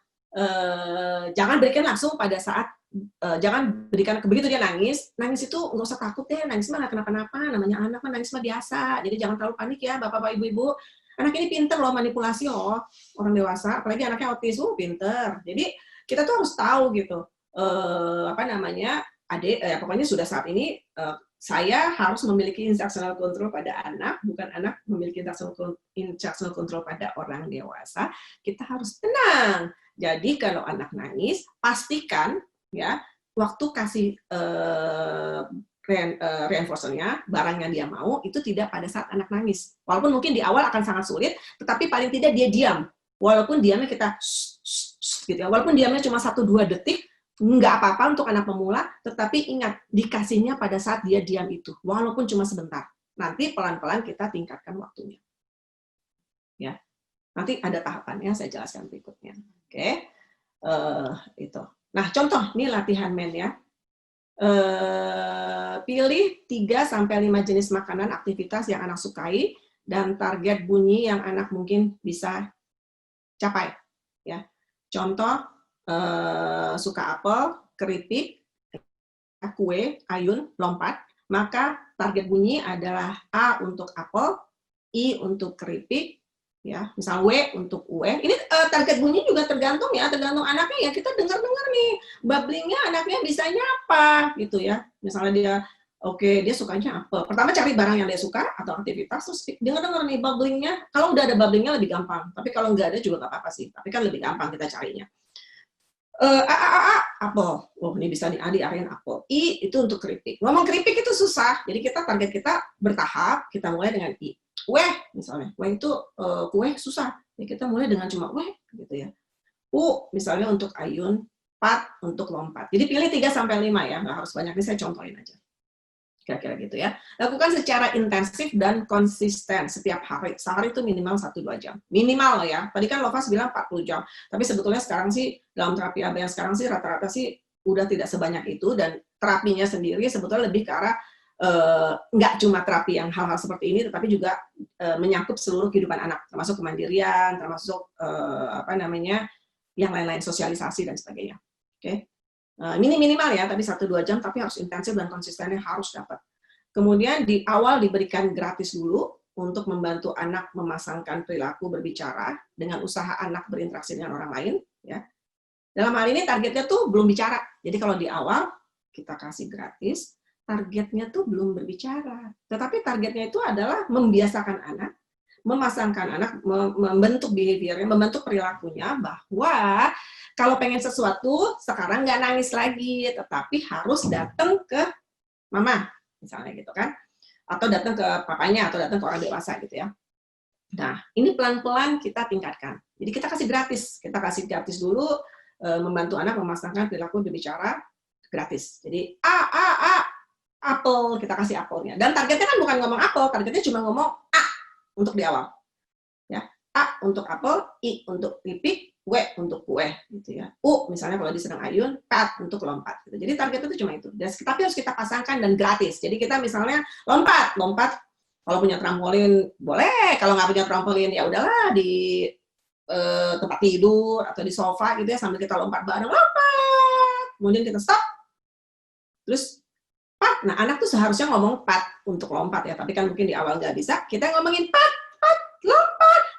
jangan berikan langsung pada saat jangan berikan, begitu dia nangis itu nggak usah takut deh, nangis mah nggak kenapa-napa, namanya anak mah nangis mah biasa, jadi jangan terlalu panik ya bapak-bapak ibu-ibu, anak ini pinter loh manipulasi loh, orang dewasa, apalagi anaknya autis, pinter, jadi kita tuh harus tahu gitu, pokoknya sudah saat ini saya harus memiliki instructional control pada anak, bukan anak memiliki instructional control pada orang dewasa, kita harus tenang. Jadi kalau anak nangis, pastikan ya waktu kasih reinforcernya, barang yang dia mau itu tidak pada saat anak nangis. Walaupun mungkin di awal akan sangat sulit, tetapi paling tidak dia diam. Walaupun diamnya kita gitu ya. Walaupun diamnya cuma 1-2 detik, nggak apa-apa untuk anak pemula, tetapi ingat dikasihnya pada saat dia diam itu, walaupun cuma sebentar. Nanti pelan-pelan kita tingkatkan waktunya. Ya. Nanti ada tahapannya, saya jelaskan berikutnya. Oke, itu. Nah, contoh, ini latihan men ya. Pilih 3-5 jenis makanan, aktivitas yang anak sukai, dan target bunyi yang anak mungkin bisa capai. Ya. Contoh, suka apel, keripik, kue, ayun, lompat, maka target bunyi adalah A untuk apel, I untuk keripik, ya, misal W untuk UE. Ini target bunyi juga tergantung anaknya ya. Kita dengar-dengar nih, babblingnya anaknya bisanya apa gitu ya. Misalnya dia dia sukanya apa. Pertama cari barang yang dia suka atau aktivitas, terus dengar-dengar nih babblingnya. Kalau udah ada babblingnya lebih gampang. Tapi kalau nggak ada juga nggak apa-apa sih. Tapi kan lebih gampang kita carinya. Apel. Oh, ini bisa nih, diarahin apel. I itu untuk keripik. Ngomong keripik itu susah. Jadi target kita bertahap. Kita mulai dengan I. Weh, misalnya. Weh itu kue susah. Jadi kita mulai dengan cuma weh, gitu ya. U, misalnya untuk ayun. Pat, untuk lompat. Jadi pilih 3-5 ya. Nggak harus banyak, ini saya contohin aja. Kira-kira gitu ya. Lakukan secara intensif dan konsisten setiap hari. Sehari itu minimal 1-2 jam. Minimal ya. Tadi kan Lovas bilang 40 jam. Tapi sebetulnya sekarang sih, dalam terapi ABA yang sekarang sih, rata-rata sih udah tidak sebanyak itu. Dan terapinya sendiri sebetulnya lebih ke arah nggak cuma terapi yang hal-hal seperti ini, tetapi juga menyangkut seluruh kehidupan anak, termasuk kemandirian, termasuk yang lain-lain, sosialisasi dan sebagainya. Oke, minimal ya, tadi 1-2 jam, tapi harus intensif dan konsistennya harus dapat. Kemudian di awal diberikan gratis dulu untuk membantu anak memasangkan perilaku berbicara dengan usaha anak berinteraksi dengan orang lain. Ya, dalam hal ini targetnya tuh belum bicara. Jadi kalau di awal kita kasih gratis, targetnya tuh belum berbicara, tetapi targetnya itu adalah membiasakan anak, memasangkan anak, membentuk behaviornya, membentuk perilakunya, bahwa kalau pengen sesuatu, sekarang nggak nangis lagi, tetapi harus datang ke mama, misalnya gitu kan, atau datang ke papanya, atau datang ke orang dewasa gitu ya. Nah, ini pelan-pelan kita tingkatkan. Jadi kita kasih gratis dulu, membantu anak memasangkan perilaku berbicara gratis. Jadi apel, kita kasih apelnya. Dan targetnya kan bukan ngomong apel, targetnya cuma ngomong A untuk di awal. Ya, A untuk apel, I untuk keripik, W untuk kue, gitu ya. U misalnya kalau sedang ayun, Pat untuk lompat. Gitu. Jadi targetnya itu cuma itu. Tapi harus kita pasangkan dan gratis. Jadi kita misalnya lompat. Kalau punya trampolin boleh, kalau nggak punya trampolin ya udahlah di tempat tidur atau di sofa gitu ya, sambil kita lompat bareng, lompat. Kemudian kita stop. Terus Pat, nah anak tuh seharusnya ngomong pat untuk lompat ya, tapi kan mungkin di awal nggak bisa, kita ngomongin pat,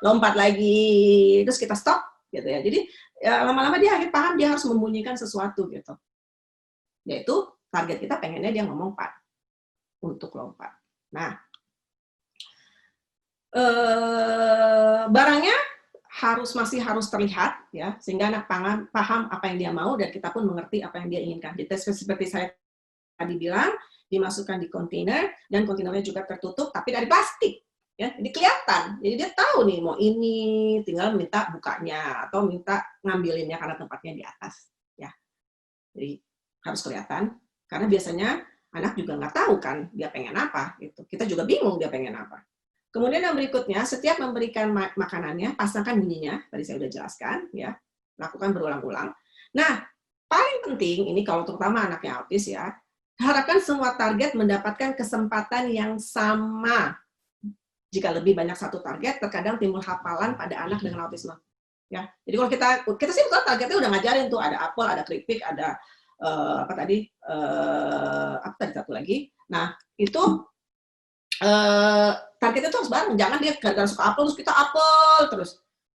lompat lagi, terus kita stop, gitu ya. Jadi ya, lama-lama dia akhirnya paham, dia harus membunyikan sesuatu gitu. Yaitu target kita pengennya dia ngomong pat untuk lompat. Nah, barangnya masih harus terlihat ya, sehingga anak paham apa yang dia mau dan kita pun mengerti apa yang dia inginkan. Jadi seperti saya tadi bilang, dimasukkan di kontainer, dan kontainernya juga tertutup, tapi dari plastik. Ya, jadi kelihatan. Jadi dia tahu nih, mau ini, tinggal minta bukanya, atau minta ngambilinnya karena tempatnya di atas. Ya. Jadi harus kelihatan, karena biasanya anak juga nggak tahu kan, dia pengen apa. Gitu. Kita juga bingung dia pengen apa. Kemudian yang berikutnya, setiap memberikan makanannya, pasangkan bunyinya, tadi saya sudah jelaskan, ya, lakukan berulang-ulang. Nah, paling penting, ini kalau terutama anak yang autis ya, harapkan semua target mendapatkan kesempatan yang sama. Jika lebih banyak satu target, terkadang timbul hafalan pada anak dengan autisme. Ya, jadi kalau kita sih bukan targetnya udah ngajarin tuh, ada apel, ada keripik, ada apa tadi satu lagi. Nah itu targetnya tuh harus bareng, jangan dia gara-gara suka apel terus kita apel terus.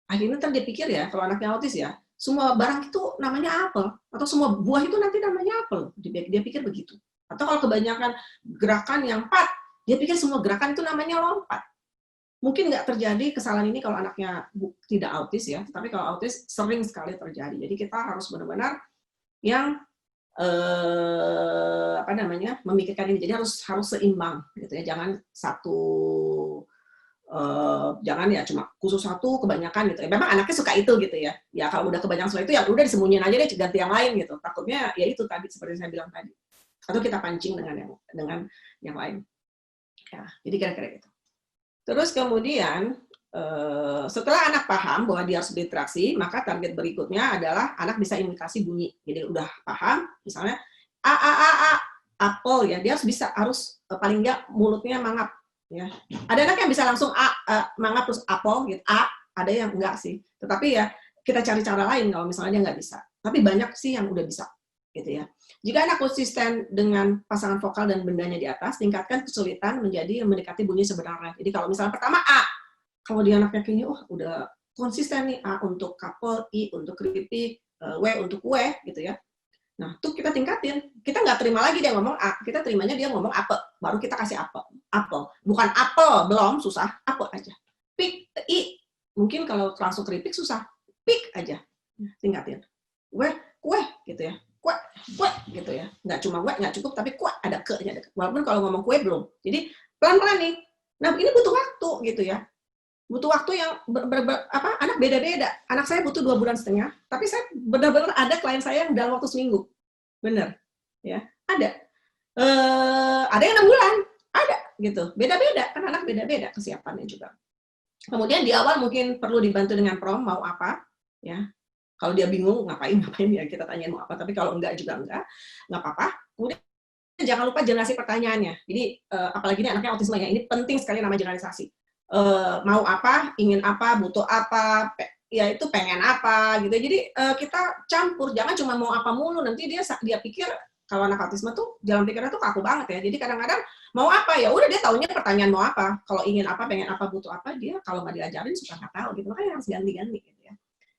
Akhirnya ntar dia pikir ya, kalau anaknya autis ya, semua barang itu namanya apel, atau semua buah itu nanti namanya apel. Dia pikir begitu. Atau kalau kebanyakan gerakan yang pat, dia pikir semua gerakan itu namanya lompat. Mungkin nggak terjadi kesalahan ini kalau anaknya tidak autis ya, tapi kalau autis sering sekali terjadi. Jadi kita harus benar-benar yang apa namanya, memikirkan ini. Jadi harus seimbang gitu ya, jangan satu jangan ya cuma khusus satu kebanyakan gitu ya. Memang anaknya suka itu gitu ya. Ya kalau udah kebanyakan suka itu ya udah disembunyiin aja deh, ganti yang lain gitu. Takutnya ya itu tadi seperti saya bilang tadi. Atau kita pancing dengan yang lain. Ya, jadi kira-kira gitu. Terus kemudian setelah anak paham bahwa dia harus berinteraksi, maka target berikutnya adalah anak bisa imitasi bunyi. Jadi udah paham, misalnya a apel ya, dia harus paling enggak mulutnya mangap ya. Ada anak yang bisa langsung mangap terus apel gitu, ada yang enggak sih. Tetapi ya kita cari cara lain kalau misalnya dia nggak bisa. Tapi banyak sih yang udah bisa gitu ya. Jika anak konsisten dengan pasangan vokal dan bendanya di atas, tingkatkan kesulitan menjadi mendekati bunyi sebenarnya. Jadi kalau misalnya pertama A, kalau dia anaknya kayaknya udah konsisten nih, A untuk kapel, I untuk keripik, W untuk kue gitu ya. Nah, tuh kita tingkatin. Kita nggak terima lagi dia ngomong A, kita terimanya dia ngomong apel, baru kita kasih apel. Apel, bukan apel, belum, susah, apel aja. Pik, I, mungkin kalau langsung keripik susah, pik aja, tingkatin. W, kue gitu ya. Kue gitu ya, nggak cuma kue nggak cukup tapi kue ada ke-nya, walaupun kalau ngomong kue belum. Jadi pelan-pelan nih. Nah ini butuh waktu gitu ya, butuh waktu yang anak beda-beda. Anak saya butuh 2,5 bulan, tapi saya benar-benar ada klien saya yang dalam waktu seminggu, bener ya, ada yang 6 bulan, ada gitu, beda-beda kan, anak beda-beda kesiapannya juga. Kemudian di awal mungkin perlu dibantu dengan prom mau apa ya. Kalau dia bingung ngapain ya kita tanyain mau apa, tapi kalau enggak juga enggak apa-apa. Kemudian jangan lupa generasi pertanyaannya. Jadi apalagi ini anaknya autisme ya, ini penting sekali nama generalisasi. Mau apa, ingin apa, butuh apa, ya itu pengen apa gitu. Jadi kita campur, jangan cuma mau apa mulu, nanti dia pikir kalau anak autisme tuh jalan pikirnya tuh kaku banget ya. Jadi kadang-kadang mau apa ya udah dia taunya pertanyaan mau apa. Kalau ingin apa, pengen apa, butuh apa, dia kalau nggak diajarin suka nggak tahu gitu. Makanya harus ganti-ganti gitu ya.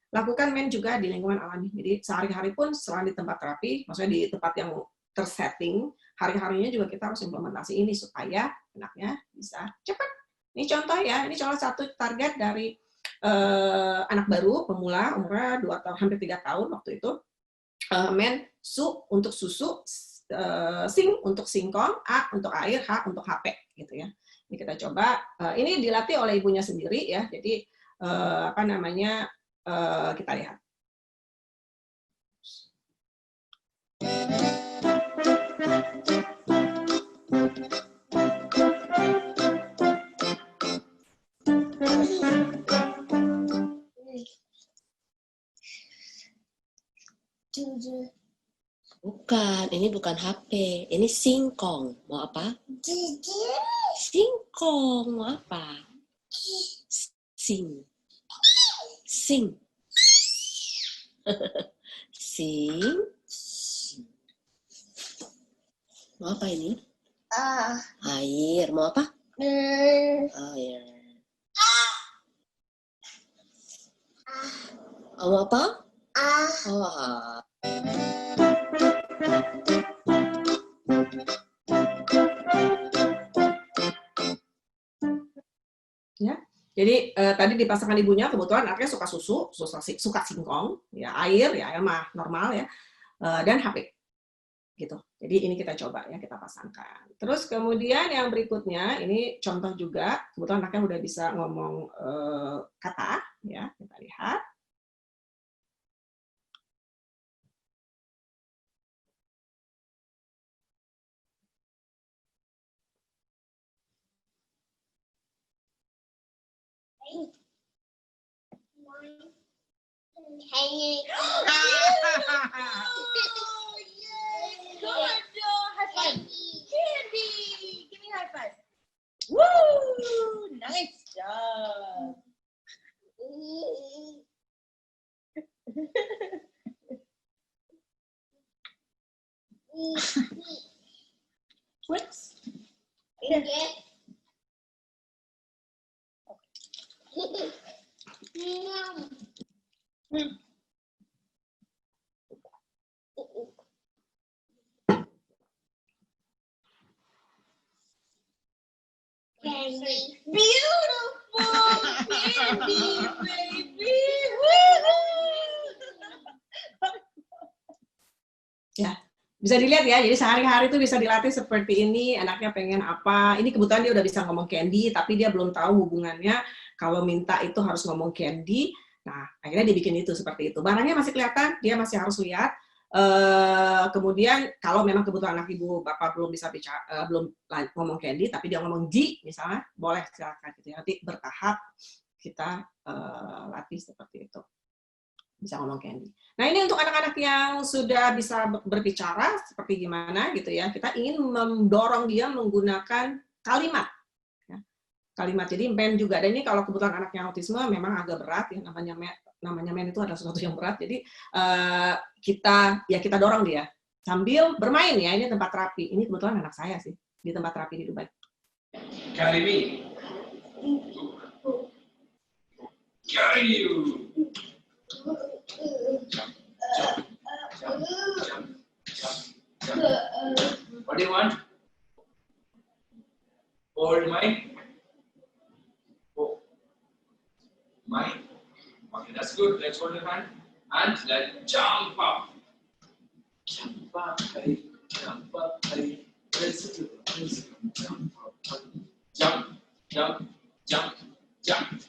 Lakukan juga di lingkungan alami. Jadi sehari-hari pun selain di tempat terapi, maksudnya di tempat yang tersetting, hari-harinya juga kita harus implementasi ini supaya anaknya bisa cepat. Ini contoh ya, ini salah satu target dari anak baru, pemula, umurnya 2 tahun, hampir 3 tahun waktu itu. Men, su untuk susu, sing untuk singkong, A untuk air, H untuk HP gitu ya. Ini kita coba, ini dilatih oleh ibunya sendiri ya. Jadi apa namanya, kita lihat. Bukan, ini bukan HP, ini singkong. Mau apa? Singkong, mau apa? Sing. Sing. Sing. Mau apa ini? Air. Mau apa? Air. Mau apa? Oh. Ya. Jadi tadi dipasangkan ibunya, kebetulan anaknya suka susu, suka singkong, ya air mah normal ya, dan HP gitu. Jadi ini kita coba ya, kita pasangkan. Terus kemudian yang berikutnya ini contoh juga, kebetulan anaknya udah bisa ngomong kata ya, kita lihat. Hanging. Good job. High five. Candy. Give me high five. Woo! Nice job. Candy. Beautiful candy, baby. Woohoo! Ya, bisa dilihat ya. Jadi sehari-hari itu bisa dilatih seperti ini. Anaknya pengen apa? Ini kebetulan dia udah bisa ngomong candy, tapi dia belum tahu hubungannya. Kalau minta itu harus ngomong candy. Nah, akhirnya dibikin itu seperti itu. Barangnya masih kelihatan, dia masih harus lihat. Kemudian kalau memang kebutuhan anak ibu bapak belum bisa bicara, belum ngomong candy, tapi dia ngomong G misalnya, boleh silakan gitu ya. Nanti bertahap kita latih seperti itu, bisa ngomong candy. Nah ini untuk anak-anak yang sudah bisa berbicara seperti gimana gitu ya, kita ingin mendorong dia menggunakan kalimat. Kalimat, jadi men juga. Dan ini kalau kebetulan anaknya autisme memang agak berat ya, namanya men itu adalah sesuatu yang berat. Jadi kita dorong dia sambil bermain ya. Ini tempat terapi. Ini kebetulan anak saya sih di tempat terapi di Dubai. Carry me. Carry you. Jump, jump, jump, jump, jump, jump. What do you want? Hold mine. Oh, mine. Okay, that's good. Let's hold your hand and let's jump up. Jump up, hey, jump up, hey. Listen, jump up, jump, jump, jump, jump.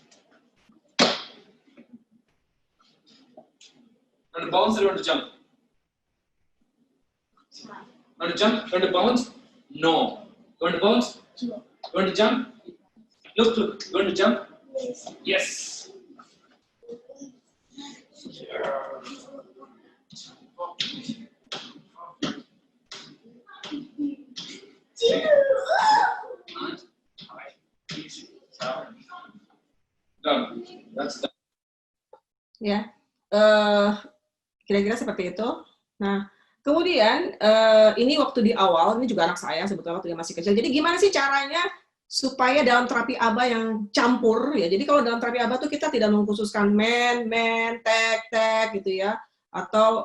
Want to bounce or want to jump? Want to jump? Want to bounce? No. Want to bounce? Want to jump? Look, look. Want to jump? Yes. Done. That's done. Ya, kira-kira seperti itu. Nah, kemudian ini waktu di awal, ini juga anak saya sebetulnya waktu dia masih kecil. Jadi gimana sih caranya supaya dalam terapi ABA yang campur ya? Jadi kalau dalam terapi ABA tuh kita tidak mengkhususkan men, tek gitu ya, atau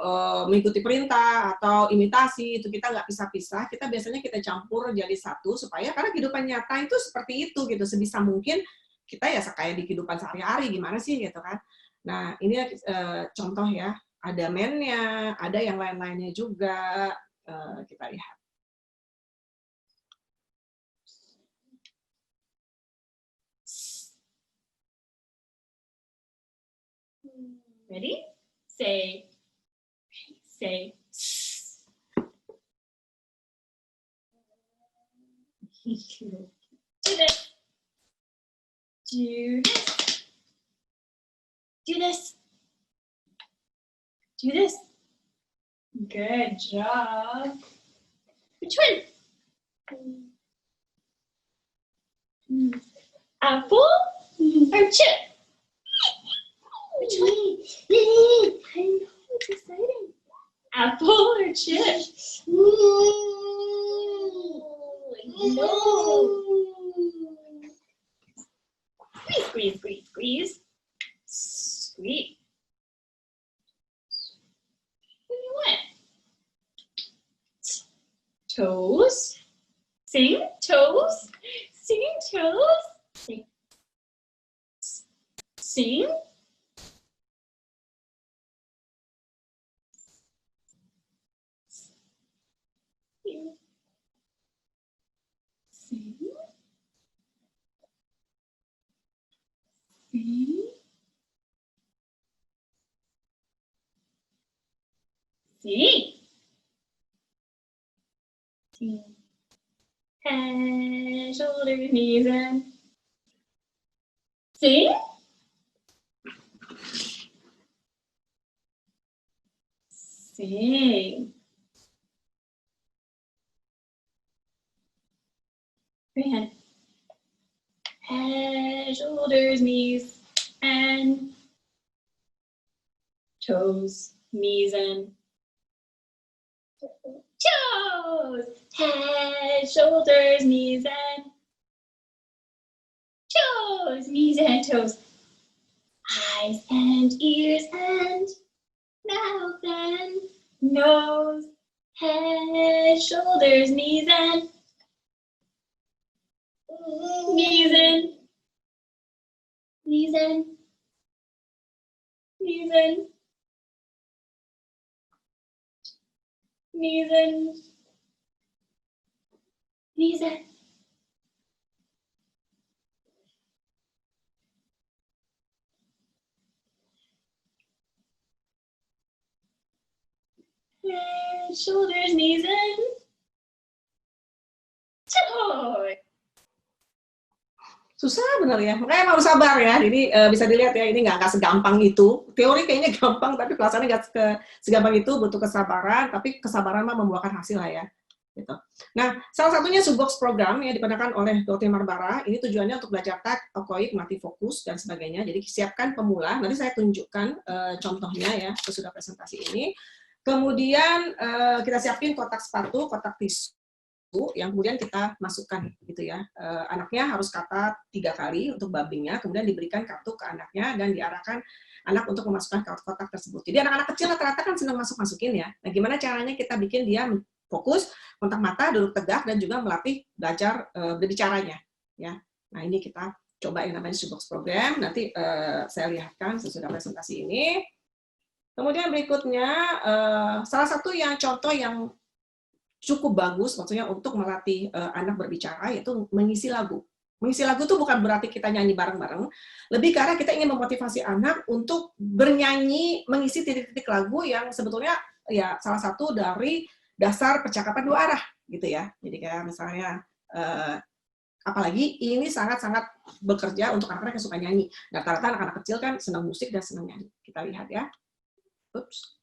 mengikuti perintah atau imitasi, itu kita nggak pisah-pisah. Kita biasanya kita campur jadi satu supaya karena kehidupan nyata itu seperti itu gitu, sebisa mungkin kita ya kayak di kehidupan sehari-hari gimana sih gitu kan. Nah, ini contoh ya, ada men-nya, ada yang lain-lainnya juga, kita lihat. Ready? Say. Do this. Do this. Do this. Good job. Which one? Apple or chip? Which one? I know, it's exciting. Apple or chip? No. Squeeze, squeeze, squeeze, squeeze. What do you want? Toes. Sing, toes. Sing, toes. Sing. Sing. Sing. Sing. Sing. Head, shoulders, knees, and sing. Sing. Right hand. Head, shoulders, knees, and toes, knees, and toes. Head, shoulders, knees, and toes, knees, and toes. eyes and ears and mouth and nose, head, shoulders, knees and knees and knees and knees and knees and knees and head, shoulders, knees and toes. Susah bener ya, makanya harus sabar ya. Jadi bisa dilihat ya, ini nggak segampang itu. Teori kayaknya gampang, tapi pelaksanaannya nggak segampang itu, butuh kesabaran. Tapi kesabaran mah membuahkan hasil lah ya. Gitu. Nah, salah satunya Shoebox program yang digunakan oleh Dr. Marbara. Ini tujuannya untuk belajar tak, okoik, mati fokus dan sebagainya. Jadi siapkan pemula. Nanti saya tunjukkan contohnya ya sesudah presentasi ini. Kemudian kita siapin kotak sepatu, kotak tisu yang kemudian kita masukkan gitu ya. Anaknya harus kata 3 kali untuk babbingnya, kemudian diberikan kartu ke anaknya dan diarahkan anak untuk memasukkan kotak tersebut. Jadi anak-anak kecil rata-rata kan senang masukin ya. Nah, gimana caranya kita bikin dia fokus, kontak mata, duduk tegak, dan juga melatih belajar berbicaranya ya. Nah, ini kita coba yang namanya Shoebox program. Nanti saya lihatkan sesudah presentasi ini. Kemudian berikutnya salah satu yang contoh yang cukup bagus, maksudnya untuk melatih anak berbicara, yaitu mengisi lagu. Mengisi lagu itu bukan berarti kita nyanyi bareng-bareng, lebih karena kita ingin memotivasi anak untuk bernyanyi, mengisi titik-titik lagu yang sebetulnya ya salah satu dari dasar percakapan 2 arah, gitu ya. Jadi kayak misalnya, apalagi ini sangat-sangat bekerja untuk anak-anak yang suka nyanyi. Rata-rata anak-anak kecil kan senang musik dan senang nyanyi. Kita lihat ya. Ups.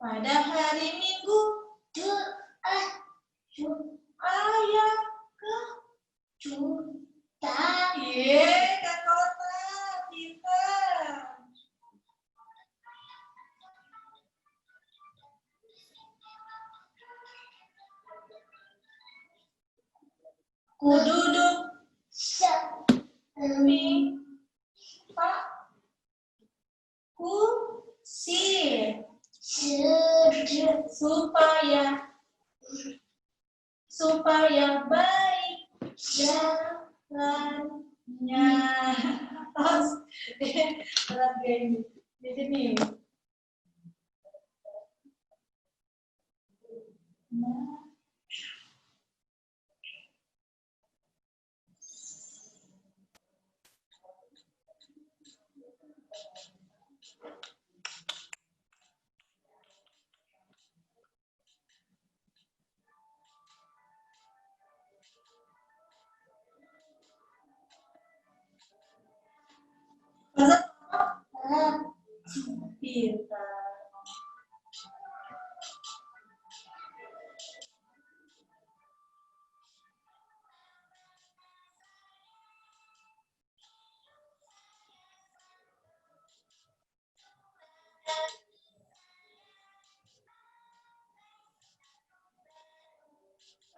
Pada hari Minggu, ayah ke Cuta. Ke kota kita. Ku duduk di kursi supaya baik jalannya. Berat gini. Di sini. Pintar.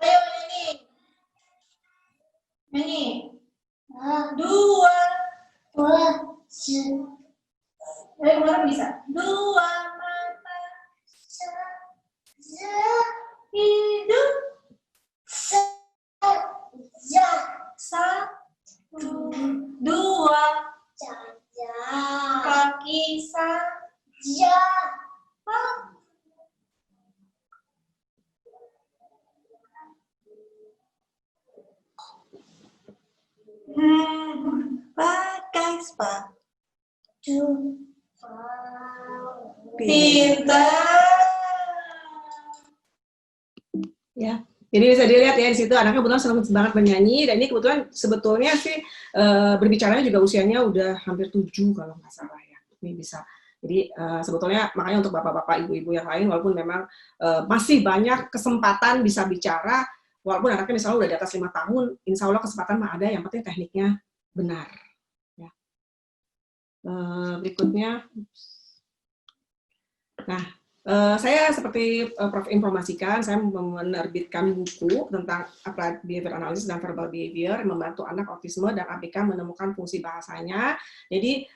Ayo nyanyi. Dua. Ayo kemarin bisa. 2 mata hidup. 1, 2 kaki saja. Pakai sepatu. Pintar. Ya. Jadi bisa dilihat ya di situ anaknya kebetulan senang banget menyanyi, dan ini kebetulan sebetulnya sih berbicaranya juga usianya udah hampir 7 kalau nggak salah ya. Ini bisa. Jadi sebetulnya makanya untuk bapak-bapak, ibu-ibu yang lain, walaupun memang masih banyak kesempatan bisa bicara, walaupun anaknya misalnya udah di atas 5 tahun, insya Allah kesempatan mah ada, yang penting tekniknya benar. Berikutnya. Nah, saya seperti Prof informasikan, saya menerbitkan buku tentang applied behavior analysis dan verbal behavior, membantu anak autisme dan ABK menemukan fungsi bahasanya. Jadi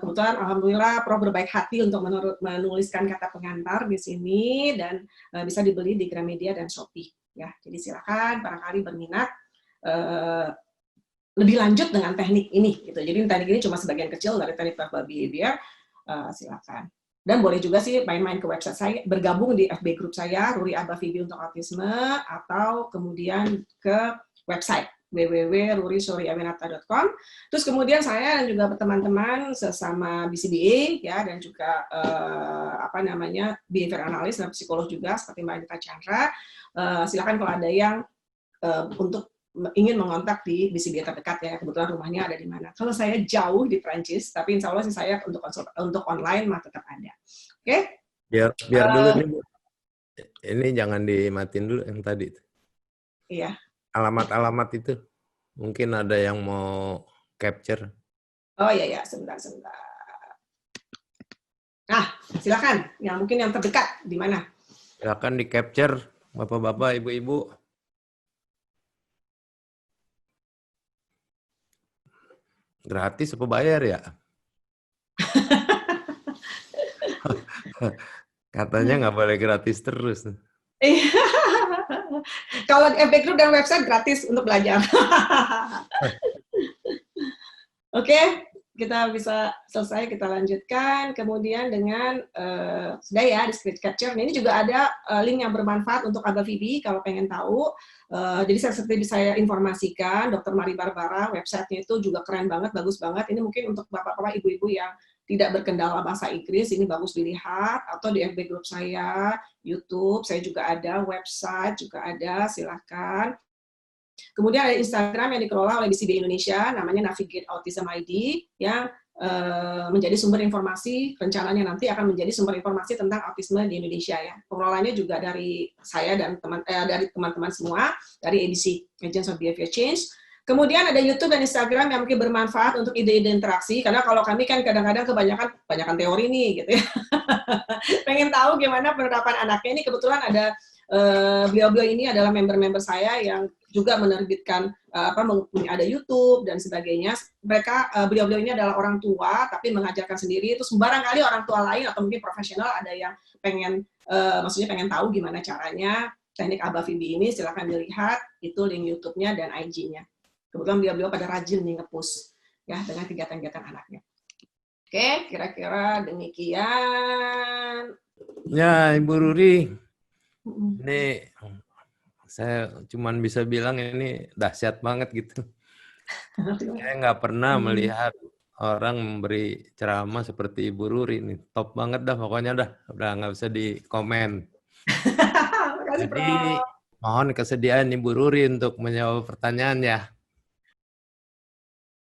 kebetulan alhamdulillah Prof berbaik hati untuk menuliskan kata pengantar di sini dan bisa dibeli di Gramedia dan Shopee. Ya, jadi silakan barangkali berminat lebih lanjut dengan teknik ini. Gitu. Jadi teknik ini cuma sebagian kecil dari teknik verbal behavior. Silakan. Dan boleh juga sih main-main ke website saya, bergabung di FB group saya, Ruri Aba Vivi untuk autisme, atau kemudian ke website www.rurisuryawenata.com. Terus kemudian saya dan juga teman-teman sesama BCBA ya dan juga behavior analyst dan psikolog juga seperti Mbak Anita Chandra. Silakan kalau ada yang untuk ingin mengontak di BCBA terdekat ya, kebetulan rumahnya ada di mana. Kalau saya jauh di Prancis, tapi insya Allah sih saya untuk online mah tetap ada. Oke? Biar dulu nih Bu. Ini jangan dimatiin dulu yang tadi. Iya. Alamat-alamat itu. Mungkin ada yang mau capture. Oh iya, sebentar. Nah, silakan. Yang mungkin yang terdekat di mana? Silakan di capture, Bapak-bapak, Ibu-ibu. Gratis apa bayar ya? Katanya nggak boleh gratis terus. Kalau FB Group dan website gratis untuk belajar. Oke, kita bisa selesai, kita lanjutkan. Kemudian dengan, sudah ya, di screen capture. Ini juga ada link yang bermanfaat untuk Aba Vivi kalau pengen tahu. Jadi seperti saya informasikan, Dr. Mari Barbara, websitenya itu juga keren banget, bagus banget. Ini mungkin untuk bapak-bapak, ibu-ibu yang tidak berkendala bahasa Inggris, ini bagus dilihat. Atau di FB Group saya, YouTube, saya juga ada, website juga ada, silakan. Kemudian ada Instagram yang dikelola oleh BCBA Indonesia, namanya Navigate Autism ID, yang menjadi sumber informasi, rencananya nanti akan menjadi sumber informasi tentang autisme di Indonesia ya. Pengelolanya juga dari saya dan dari teman-teman semua, dari ABC, Agents of Behavior Change. Kemudian ada YouTube dan Instagram yang mungkin bermanfaat untuk ide-ide interaksi, karena kalau kami kan kadang-kadang kebanyakan teori nih, gitu ya. Pengen tahu gimana penerapan anaknya, ini kebetulan ada beliau-beliau ini adalah member-member saya yang juga menerbitkan ada YouTube dan sebagainya. Mereka beliau-beliau ini adalah orang tua tapi mengajarkan sendiri. Terus barangkali orang tua lain atau mungkin profesional ada yang pengen pengen tahu gimana caranya teknik Aba Vivi ini, silakan dilihat itu link YouTube-nya dan IG-nya. Kebetulan beliau-beliau pada rajin nih nge-push ya dengan kegiatan-kegiatan anaknya. Oke, kira-kira demikian. Ya, Ibu Ruri. Ini saya cuman bisa bilang ini dahsyat banget gitu. Saya nggak pernah melihat orang memberi ceramah seperti Ibu Ruri ini. Top banget dah pokoknya dah. Udah nggak bisa dikomen. Makasih, Jadi mohon kesediaan Ibu Ruri untuk menjawab pertanyaan ya.